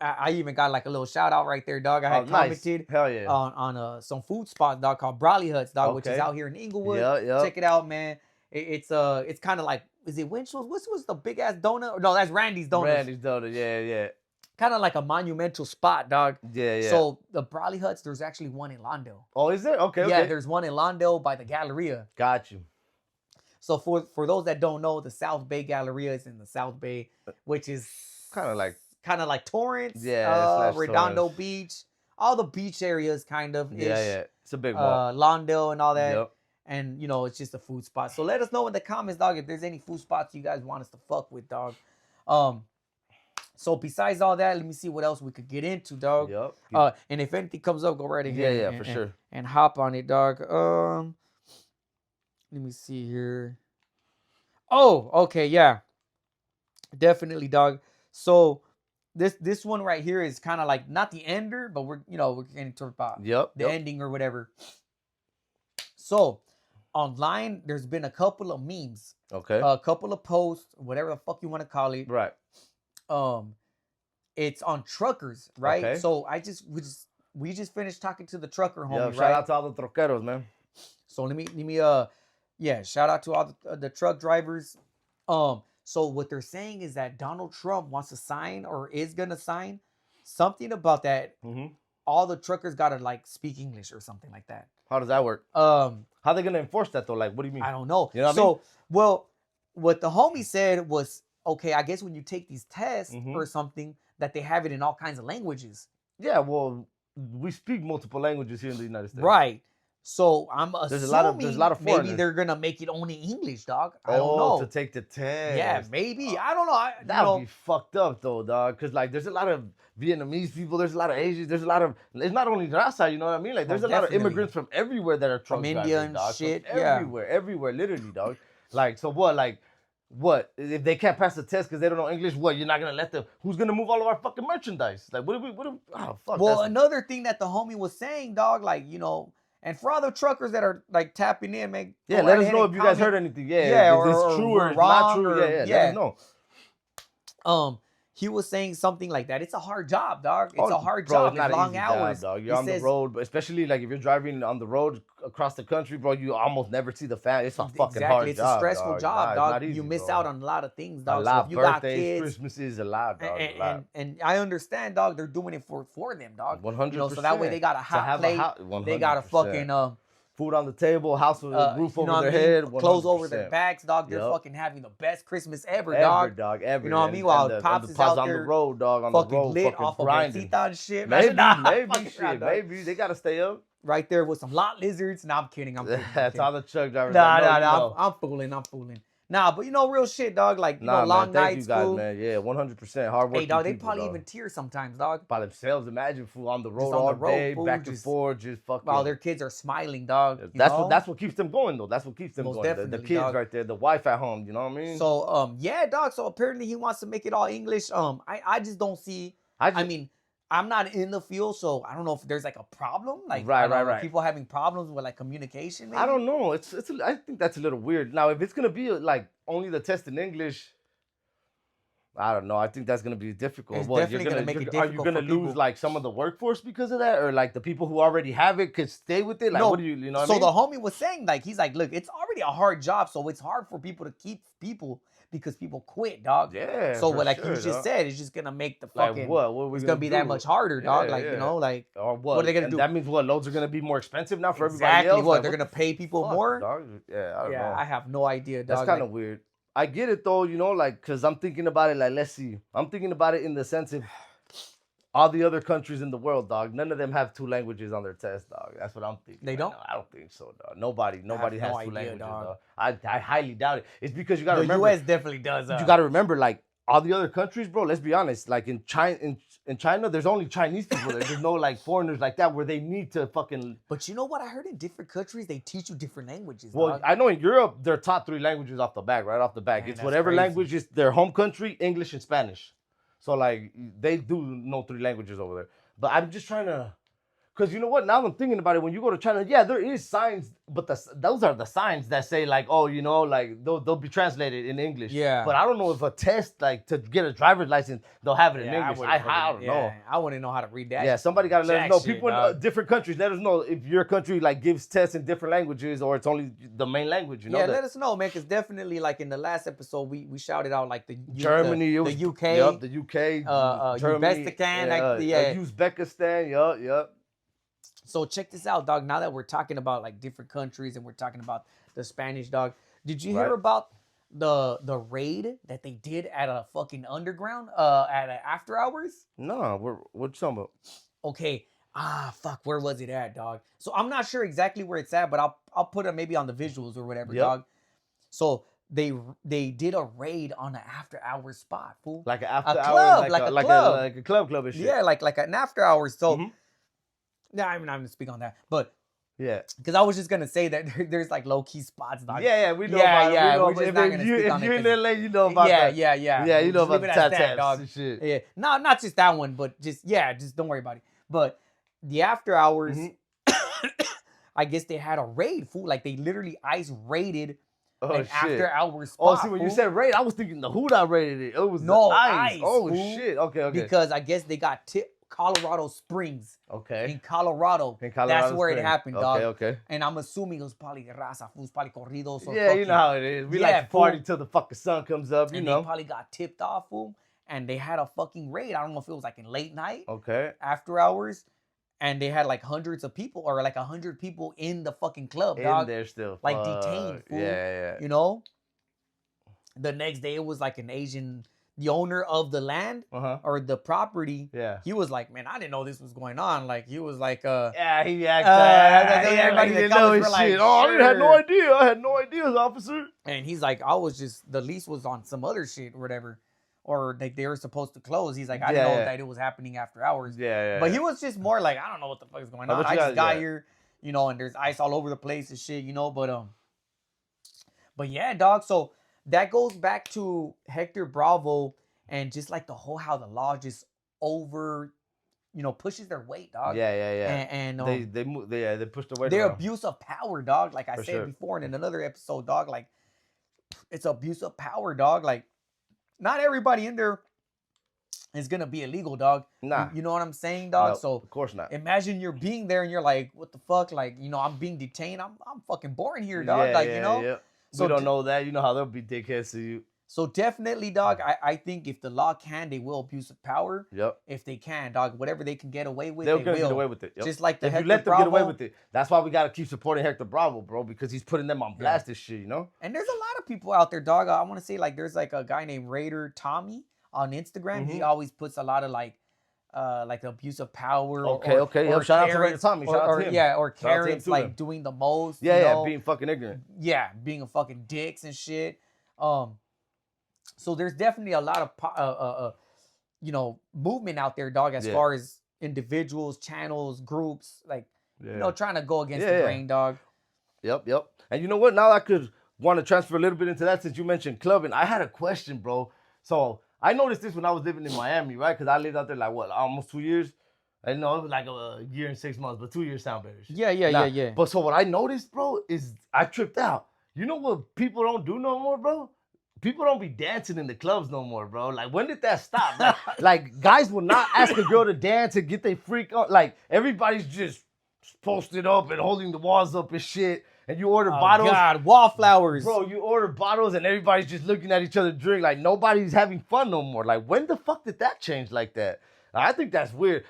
I even got like a little shout out right there, dog. I had commented Hell yeah. on some food spot, dog, called Brawley Huts, dog, which is out here in Inglewood. Yeah. Check it out, man. It's kind of like, is it Winchell's? What's the big ass donut? No, that's Randy's Donut. Randy's Donut, yeah. Kind of like a monumental spot, dog. Yeah. So the Brawley Huts, there's actually one in Lawndale. Oh, is there? Okay. Yeah, there's one in Lawndale by the Galleria. Got you. So for those that don't know, the South Bay Galleria is in the South Bay, which is kind of like Torrance, Redondo Torrance. Beach, all the beach areas kind of. Yeah. It's a big mall. Lawndale and all that. Yep. And, it's just a food spot. So let us know in the comments, dog, if there's any food spots you guys want us to fuck with, dog. So besides all that, let me see what else we could get into, dog. Yep. And if anything comes up, go right ahead. Yeah, for sure. And hop on it, dog. Let me see here. Oh, okay, yeah. Definitely, dog. So this one right here is kind of like not the ender, but we're getting to about the ending or whatever. So online, there's been a couple of memes. Okay. A couple of posts, whatever the fuck you want to call it. Right. It's on truckers, right? Okay. So we just finished talking to the trucker homie, right? Shout out to all the truckeros, man. So let me shout out to all the truck drivers. So what they're saying is that Donald Trump wants to sign or is gonna sign something about that. Mm-hmm. All the truckers gotta like speak English or something like that. How does that work? How are they gonna enforce that though? Like, what do you mean? I don't know. You know what I mean? Well, what the homie said was, okay, I guess when you take these tests Mm-hmm. or something, that they have it in all kinds of languages. Yeah, well, we speak multiple languages here in the United States. Right. So I'm assuming there's a lot of maybe they're gonna make it only English, dog. I don't know. To take the test. Yeah, maybe. I don't know. That would be fucked up though, dog. Because like, there's a lot of Vietnamese people. There's a lot of Asians. There's a lot of. It's not only Raza, you know what I mean? Like, there's a lot of immigrants from everywhere that are truck drivers, India and dog. shit. From everywhere, literally, dog. Like, so what? Like, what if they can't pass the test because they don't know English? What, you're not gonna let them? Who's gonna move all of our fucking merchandise? Like, what? Oh, fuck. Well, another thing that the homie was saying, dog, like, and for all the truckers that are like tapping in, man. Yeah, let us know if you guys heard anything. Yeah, is this true or not true? Yeah, let us know. He was saying something like that. It's a hard job, dog. It's a hard job. It's long hours. Dog. You're on the road, but especially like if you're driving on the road across the country, bro, you almost never see the family. It's a fucking hard job. It's a stressful job, dog. Easy, you miss bro. out on a lot of things, dog. A lot. So if you Birthdays, got kids, Christmases, a lot, dog. And I understand, dog. They're doing it for them, dog. 100%. So that way they got a hot plate. They got a fucking food on the table, house with a roof over their head, 100%. Clothes over their backs, dog. They're fucking having the best Christmas ever, dog. Ever. You know what I mean? While Pops is out on there the road, dog, on fucking the road, lit fucking off grinding. of and shit. Maybe they gotta stay up. Right there with some lot lizards. Nah, I'm kidding. That's all the truck drivers. Nah. I'm fooling. Nah, but real shit, dog. Like, long nights, thank you guys, fool. man. Yeah, 100%. Hard work. Hey, dog, they probably even tear sometimes, dog. By themselves. Imagine, fool, on the road on all the road, day, fool, back and forth, just fucking. While their kids are smiling, dog. That's what keeps them going, though. That's what keeps them Most going. The definitely, kids dog. right there, the wife at home. You know what I mean? So, yeah, dog. So apparently he wants to make it all English. I just don't see. I mean, I'm not in the field, so I don't know if there's like a problem. Like, right. People having problems with like communication. Maybe? I don't know. I think that's a little weird. Now, if it's gonna be like only the test in English, I don't know. I think that's gonna be difficult. It's definitely gonna make it difficult. Are you gonna for people. lose like some of the workforce because of that, or like the people who already have it could stay with it? Like, what do you know? What I mean? The homie was saying, like, he's like, look, it's already a hard job, so it's hard for people to keep people because people quit, dog. Yeah. So what, like you just said, it's just gonna make the fucking. Like what it's gonna be that much harder, dog. Yeah, like like. Or what are they gonna do? That means what? Loads are gonna be more expensive now for everybody Exactly. else. What like, they're gonna pay people more? Dog? Yeah, I don't know. I have no idea, dog. That's kind of weird. I get it though, like, cause I'm thinking about it. Like, let's see. I'm thinking about it in the sense of all the other countries in the world, dog. None of them have 2 languages on their test, dog. That's what I'm thinking. They don't? Now. I don't think so, dog. Nobody has no 2 idea, languages, dog. dog. I highly doubt it. It's because you gotta remember. The U.S. definitely does. You gotta remember, like, all the other countries, bro, let's be honest. Like in China, there's only Chinese people there. There's no like foreigners like that where they need to fucking. But you know what? I heard in different countries they teach you different languages. Well, dog. I know in Europe they're taught 3 languages off the bat, right off the bat. Man, it's that's whatever crazy. language is their home country, English and Spanish. So like they do know 3 languages over there. But I'm just trying to. Because you know what? Now I'm thinking about it. When you go to China, yeah, there is signs, but those are the signs that say like, oh, you know, like they'll be translated in English. Yeah. But I don't know if a test like to get a driver's license, they'll have it in English. I don't know. I wouldn't know how to read that. Yeah, somebody got to let us Jack know. shit, People in dog. different countries, let us know if your country like gives tests in different languages or it's only the main language. You know. Yeah, let us know, man. Because definitely, like in the last episode, we shouted out like the Germany, the UK, yep, the UK, Germany, Uzbekistan, Uzbekistan, yep. So check this out, dog. Now that we're talking about like different countries and we're talking about the Spanish, dog. Did you hear about the raid that they did at a fucking underground at after hours? No, what you talking about? Okay. Fuck, where was it at, dog? So I'm not sure exactly where it's at, but I'll put it maybe on the visuals or whatever, dog. So they did a raid on an after hours spot, fool. Like an after a hour, club, like a club. like a club and shit. Yeah, like an after hours. So yeah, I'm not gonna speak on that, but yeah, because I was just gonna say that there's like low key spots, dog. Yeah, we know Yeah, about yeah, it. we're just not gonna speak on if it you're in 'cause- LA, you know about that. Yeah, Yeah, you know Just about leave the it at that, tat dog. and shit. Yeah, no, not just that one, but just don't worry about it. But the after hours, I guess they had a raid, fool. Like they literally ice raided an after hours spot. Oh, see, when you fool. said raid, I was thinking the Huda raided it. It was No, the ice. ice, Oh fool. shit. Okay. Because I guess they got tipped Colorado Springs. Okay. In Colorado. In Colorado That's where it Springs. happened, dog. Okay. And I'm assuming it was probably raza, fool. It was probably corridos. Or Yeah, fucking, you know how it is. We like to party till the fucking sun comes up, you and know. they probably got tipped off, fool. And they had a fucking raid. I don't know if it was like in late night, Okay. after hours. And they had like hundreds of people or like 100 people in the fucking club, dog. In there still. Like detained, fool. Yeah. You know? The next day it was like an Asian, the owner of the land or the property. Yeah. He was like, man, I didn't know this was going on. Like he was like, yeah, he acted. everybody in the didn't know comments his were like, shit. Oh, I had no sure. idea. I had no idea, officer. And he's like, I was just, the lease was on some other shit or whatever. Or like they were supposed to close. He's like, I didn't know that it was happening after hours. Yeah. But he was just more like, I don't know what the fuck is going on. I just got here, you know, and there's ice all over the place and shit, you know. But yeah, dog. So that goes back to Hector Bravo and just like the whole how the law just over, you know, pushes their weight, dog. Yeah. And they pushed the weight. their around. abuse of power, dog. Like I For said sure. before in another episode, dog. Like it's abuse of power, dog. Like not everybody in there is gonna be illegal, dog. Nah. You know what I'm saying, dog? No, So of course not. imagine you're being there and you're like, what the fuck? Like, you know, I'm being detained. I'm fucking born here, dog. Like, you know? Yeah. So we don't know that. You know how they'll be dickheads to you. So definitely, dog, I think if the law can, they will abuse of power. Yep. If they can, dog, whatever they can get away with, They'll they will. get away with it. Yep. Just like the if Hector you let them Bravo. get away with it. That's why we got to keep supporting Hector Bravo, bro, because he's putting them on blast and shit, you know? And there's a lot of people out there, dog. I want to say, like, there's like a guy named Raider Tommy on Instagram. He always puts a lot of like the abuse of power. Okay. Or Shout out to Karens, Raider Tommy. Shout out to him. Yeah, or Shout out to him Karen's too, like then. doing the most. Yeah, you know? being fucking ignorant. Yeah, being a fucking dicks and shit. So there's definitely a lot of you know, movement out there, dog, as far as individuals, channels, groups, like you know, trying to go against the grain, dog. Yep. And you know what? Now I could want to transfer a little bit into that since you mentioned clubbing. I had a question, bro. So I noticed this when I was living in Miami, right? Because I lived out there like what, almost 2 years. I know it was like a year and 6 months, but 2 years sound better. Yeah. But so what I noticed, bro, is I tripped out. You know what people don't do no more, bro? People don't be dancing in the clubs no more, bro. Like, when did that stop? Like guys will not ask a girl to dance and get their freak on. Like, everybody's just posted up and holding the walls up and shit. And you order bottles. Oh, God, wallflowers. Bro, you order bottles and everybody's just looking at each other drink. Like, nobody's having fun no more. Like, when the fuck did that change like that? I think that's weird.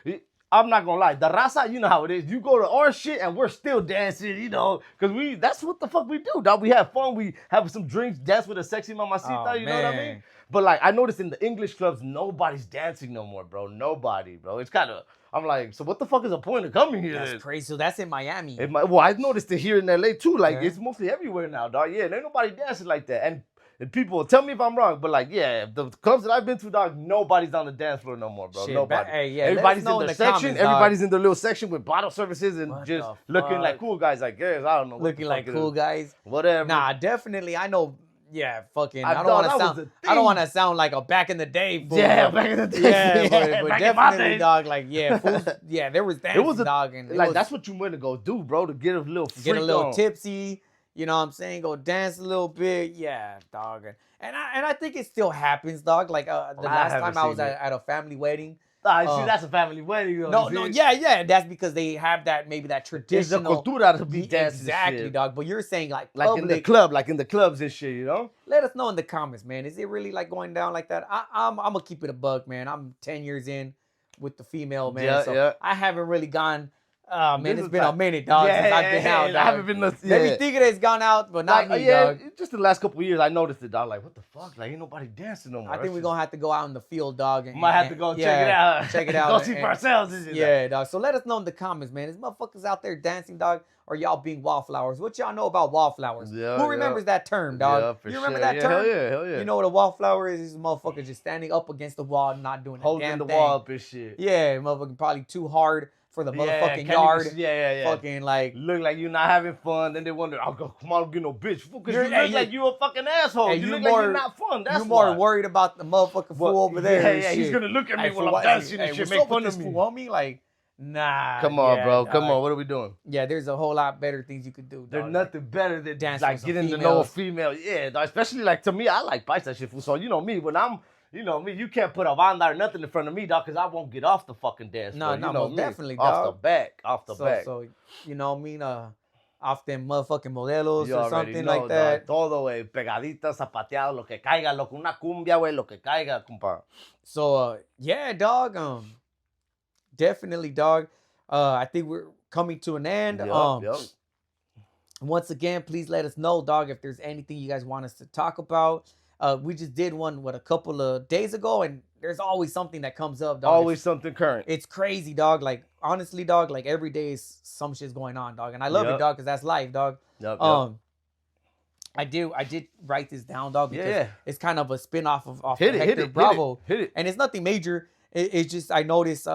I'm not gonna lie. The raza, you know how it is. You go to our shit and we're still dancing, you know, because that's what the fuck we do, dog. We have fun. We have some drinks, dance with a sexy mamacita, you know what I mean? But like, I noticed in the English clubs, nobody's dancing no more, bro. Nobody, bro. It's kind of, I'm like, so what the fuck is the point of coming here? That's crazy. So that's in Miami. Well, I noticed it here in LA too. Like, it's mostly everywhere now, dog. Yeah, there ain't nobody dancing like that. And And people tell me if I'm wrong, but like, yeah, the clubs that I've been to, dog, nobody's on the dance floor no more, bro. Shit, Nobody. hey, yeah, everybody's let us know in in their the section. comments, dog. Everybody's in their little section with bottle services and What just the looking like fuck? cool guys, I guess. I don't know. What Looking the like fuck it cool is. guys. Whatever. Nah, definitely. I know. Yeah, fucking. I Dog, don't want that to was sound. the I don't want to thing. sound like a back in the day fool. Yeah, but- back in the day. Yeah, Yeah, but back in my definitely, days. dog. Like, yeah, fools. Yeah, there was dancing, It was a dog, and it like was, that's what you went to go do, bro, to get a little freak get a little on. tipsy. You know what I'm saying? Go dance a little bit. Yeah, dog. And I think it still happens, dog. Like the I last haven't time I was seen it. at a family wedding. See, that's a family wedding. You know, No, yeah. That's because they have that maybe that It's a traditional. cultura to be dancing Exactly, shit. dog. But you're saying like Like in the public. club, like in the clubs and shit, you know? Let us know in the comments, man. Is it really like going down like that? I'm gonna keep it a buck, man. I'm 10 years in with the female, man. Yeah, so yeah. I haven't really gone. Man, This it's is been a like- minute, dog, since I've been out. I Dog. haven't been listening. Maybe Yeah. Tigre's gone out, but not Like, me, yeah, dog. just the last couple of years, I noticed it, dog. Like, what the fuck? Like, ain't nobody dancing no more. I think we're gonna have to go out in the field, dog. And, Might have to go check it out. Check it out. Go see for ourselves. And shit. Yeah, dog. So let us know in the comments, man. Is motherfuckers out there dancing, dog, or y'all being wallflowers? What y'all know about wallflowers? Yeah, Who remembers that term, dog? Yeah, for You remember sure. that Yeah, term? Hell yeah. You know what a wallflower is? Is a motherfucker just standing up against the wall, not doing a holding damn the thing. wall up and shit. Yeah, motherfucking probably too hard for the Yeah, motherfucking can't yard. even- yeah. Fucking like. Look like you're not having fun. Then they wonder, I'll go, come on, get no bitch. Because you You're- look hey, like you a fucking asshole. hey, you you look more- like you're not fun. That's You're more why. worried about the motherfucking fool over there. and Yeah, he's shit. gonna look at me Hey, while fool, I'm what- dancing and hey, shit, what's make up with fun of this me. fool, homie? Like, nah. Come on, yeah, bro. dog. Come on. What are we doing? Yeah, there's a whole lot better things you could do. There's dog. nothing better than Dancing like with some getting to know a females. female. Yeah, dog, especially like to me, I like bites that shit. Fool. So you know me, when I'm, you know me, you can't put a banda or nothing in front of me, dog, because I won't get off the fucking dance floor. No, you know most me. definitely, Off dog. the back, off the So, back. so you know what I mean? Off them motherfucking modelos You or already something know, like that. dog. Todo, güey. Pegadita, zapateado, lo que caiga, lo que una cumbia, güey, lo que caiga, compa. So yeah, dog. Definitely, dog. I think we're coming to an end. Yup. Once again, please let us know, dog, if there's anything you guys want us to talk about. We just did one a couple of days ago, and there's always something that comes up, dog. Always something current. It's crazy, dog. Like honestly, dog. Like every day is some shit's going on, dog. And I love it, Yup. dog, because that's life, dog. Yup. I did write this down, dog, because Yeah. it's kind of a spin-off of Hit it, Hector hit it, Bravo. hit it. And it's nothing major. It's just I noticed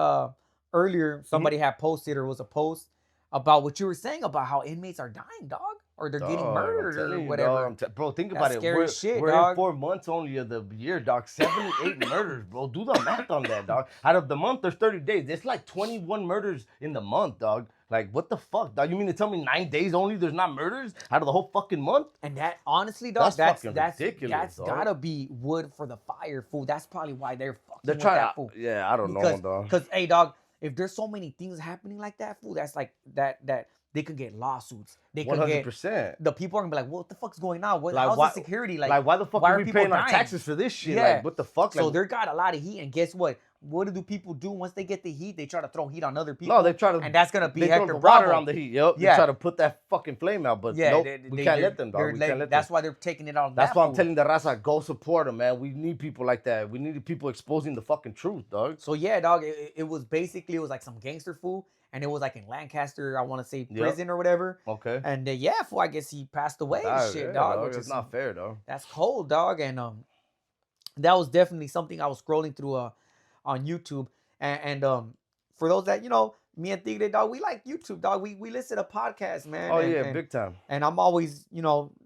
earlier somebody had posted or was a post about what you were saying about how inmates are dying, dog, or they're getting Dog, I'm murdered or telling you, whatever. dog, bro, think That's about it. scary shit, we're dog. in 4 months only of the year, dog. 78 murders, bro. Do the math on that, dog. Out of the month, there's 30 days. It's like 21 murders in the month, dog. Like, what the fuck, dog? You mean to tell me 9 days only there's not murders out of the whole fucking month? And that honestly, dog, That's fucking ridiculous, That's dog. gotta be wood for the fire, fool. That's probably why they're fucking They're with trying that to, fool. yeah, I don't know, dog. Because hey, dog, if there's so many things happening like that, fool, that's like that they could get lawsuits. They could get 100%. the people are gonna be like, what the fuck's going on? What, Like, how's why- the security? Like, why the fuck why are are we people paying our dying? taxes for this shit? Yeah. Like, what the fuck? So Like, they got a lot of heat, and guess what? What do people do once they get the heat? They try to throw heat on other people. no, they try to, and that's gonna be they throw Hector the water Bravo. on the heat. Yep. Yeah. They try to put that fucking flame out, but Yeah, nope, we can't let them, dog. they're We letting- can't let that's them. why they're taking it on. That's that why I'm fool. telling the raza, go support them, man. We need people like that. We need people exposing the fucking truth, dog. So yeah, dog, it was basically it was like some gangster fool, and it was like in Lancaster, I want to say Yep. prison or whatever. Okay. And yeah, fool, I guess he passed away and shit, dog. Which It's is not fair, dog. That's cold, dog. And that was definitely something I was scrolling through on YouTube. And for those that me and Tigre, dog, we like YouTube, dog. We listen to podcasts, man. Oh and, yeah, and, big time. And I'm always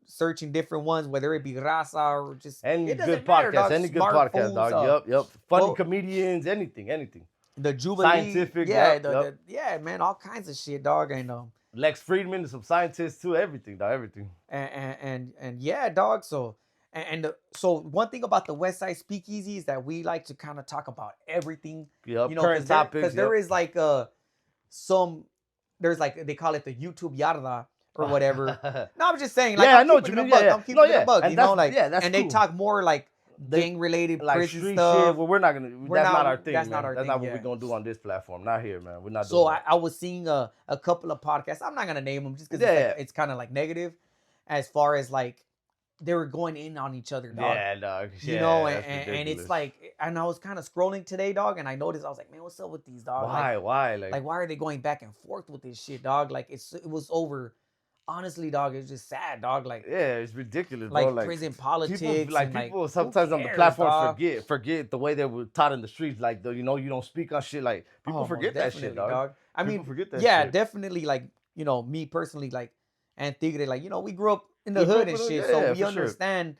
searching different ones, whether it be Raza or just Any it doesn't good matter, podcast, dog. any good Smart podcast, fools, dog. Yep. Funny well- comedians, anything. The Jubilee, Scientific, yeah, yep. yeah, man, all kinds of shit, dog. And Lex Friedman, some scientists too. Everything, dog. Everything. and yeah, dog. So so one thing about the West Side Speakeasy is that we like to kind of talk about everything. Yep. You know, Current topics. because there is like there's like they call it the YouTube yarda or whatever. No, I'm just saying. Like, Yeah, I'm I know what keeping you it a mean. buck. Yeah, I'm keeping no, it yeah. a bug. And You know, that's- like yeah, that's and they cool. talk more like They- gang related like prison street stuff. shit. Well, we're not gonna. That's not our thing. That's man. not our That's thing, not what yeah. we're gonna do on this platform. Not here, man. We're not So doing. I was seeing a couple of podcasts. I'm not gonna name them just because Yeah. it's kind of like negative, as far as like they were going in on each other, dog. Yeah, dog. You Yeah, know, that's and ridiculous. it's like, and I was kind of scrolling today, dog, and I noticed I was like, man, what's up with these dogs? why? Like, Why? like, why are they going back and forth with this shit, dog? Like, it was over honestly, dog, it's just sad, dog. Like, yeah, it's ridiculous, like bro. Like prison politics. people, like and, people who sometimes on the cares, platforms dog? forget the way they were taught in the streets. Like you know, you don't speak on shit. Like people Oh, most forget that shit, definitely, dog. I People mean, forget that yeah, shit. definitely. Like, you know, me personally, like, and Tigre, like, you know, we grew up in the We grew hood up and in the- shit, yeah, so yeah, we for sure. understand.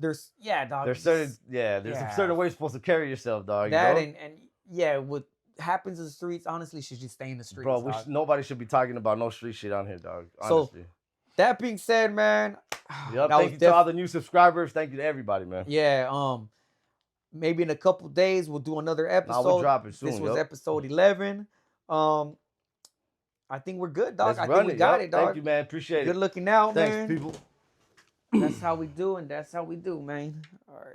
There's, dog. There's certain, there's a certain way you're supposed to carry yourself, dog. That you know? and yeah, what happens in the streets, honestly, should just stay in the streets, Bro, dog. nobody should be talking about no street shit on here, dog. So, Honestly. that being said, man, Yep, thank you to all the new subscribers. Thank you to everybody, man. Yeah, maybe in a couple days we'll do another episode. We'll drop it soon. This was episode 11. I think we're good, dog. Let's I think we got it, dog. Thank you, man. Appreciate it. Good looking out, Thanks, man. people. That's how we do, and that's how we do, man. All right.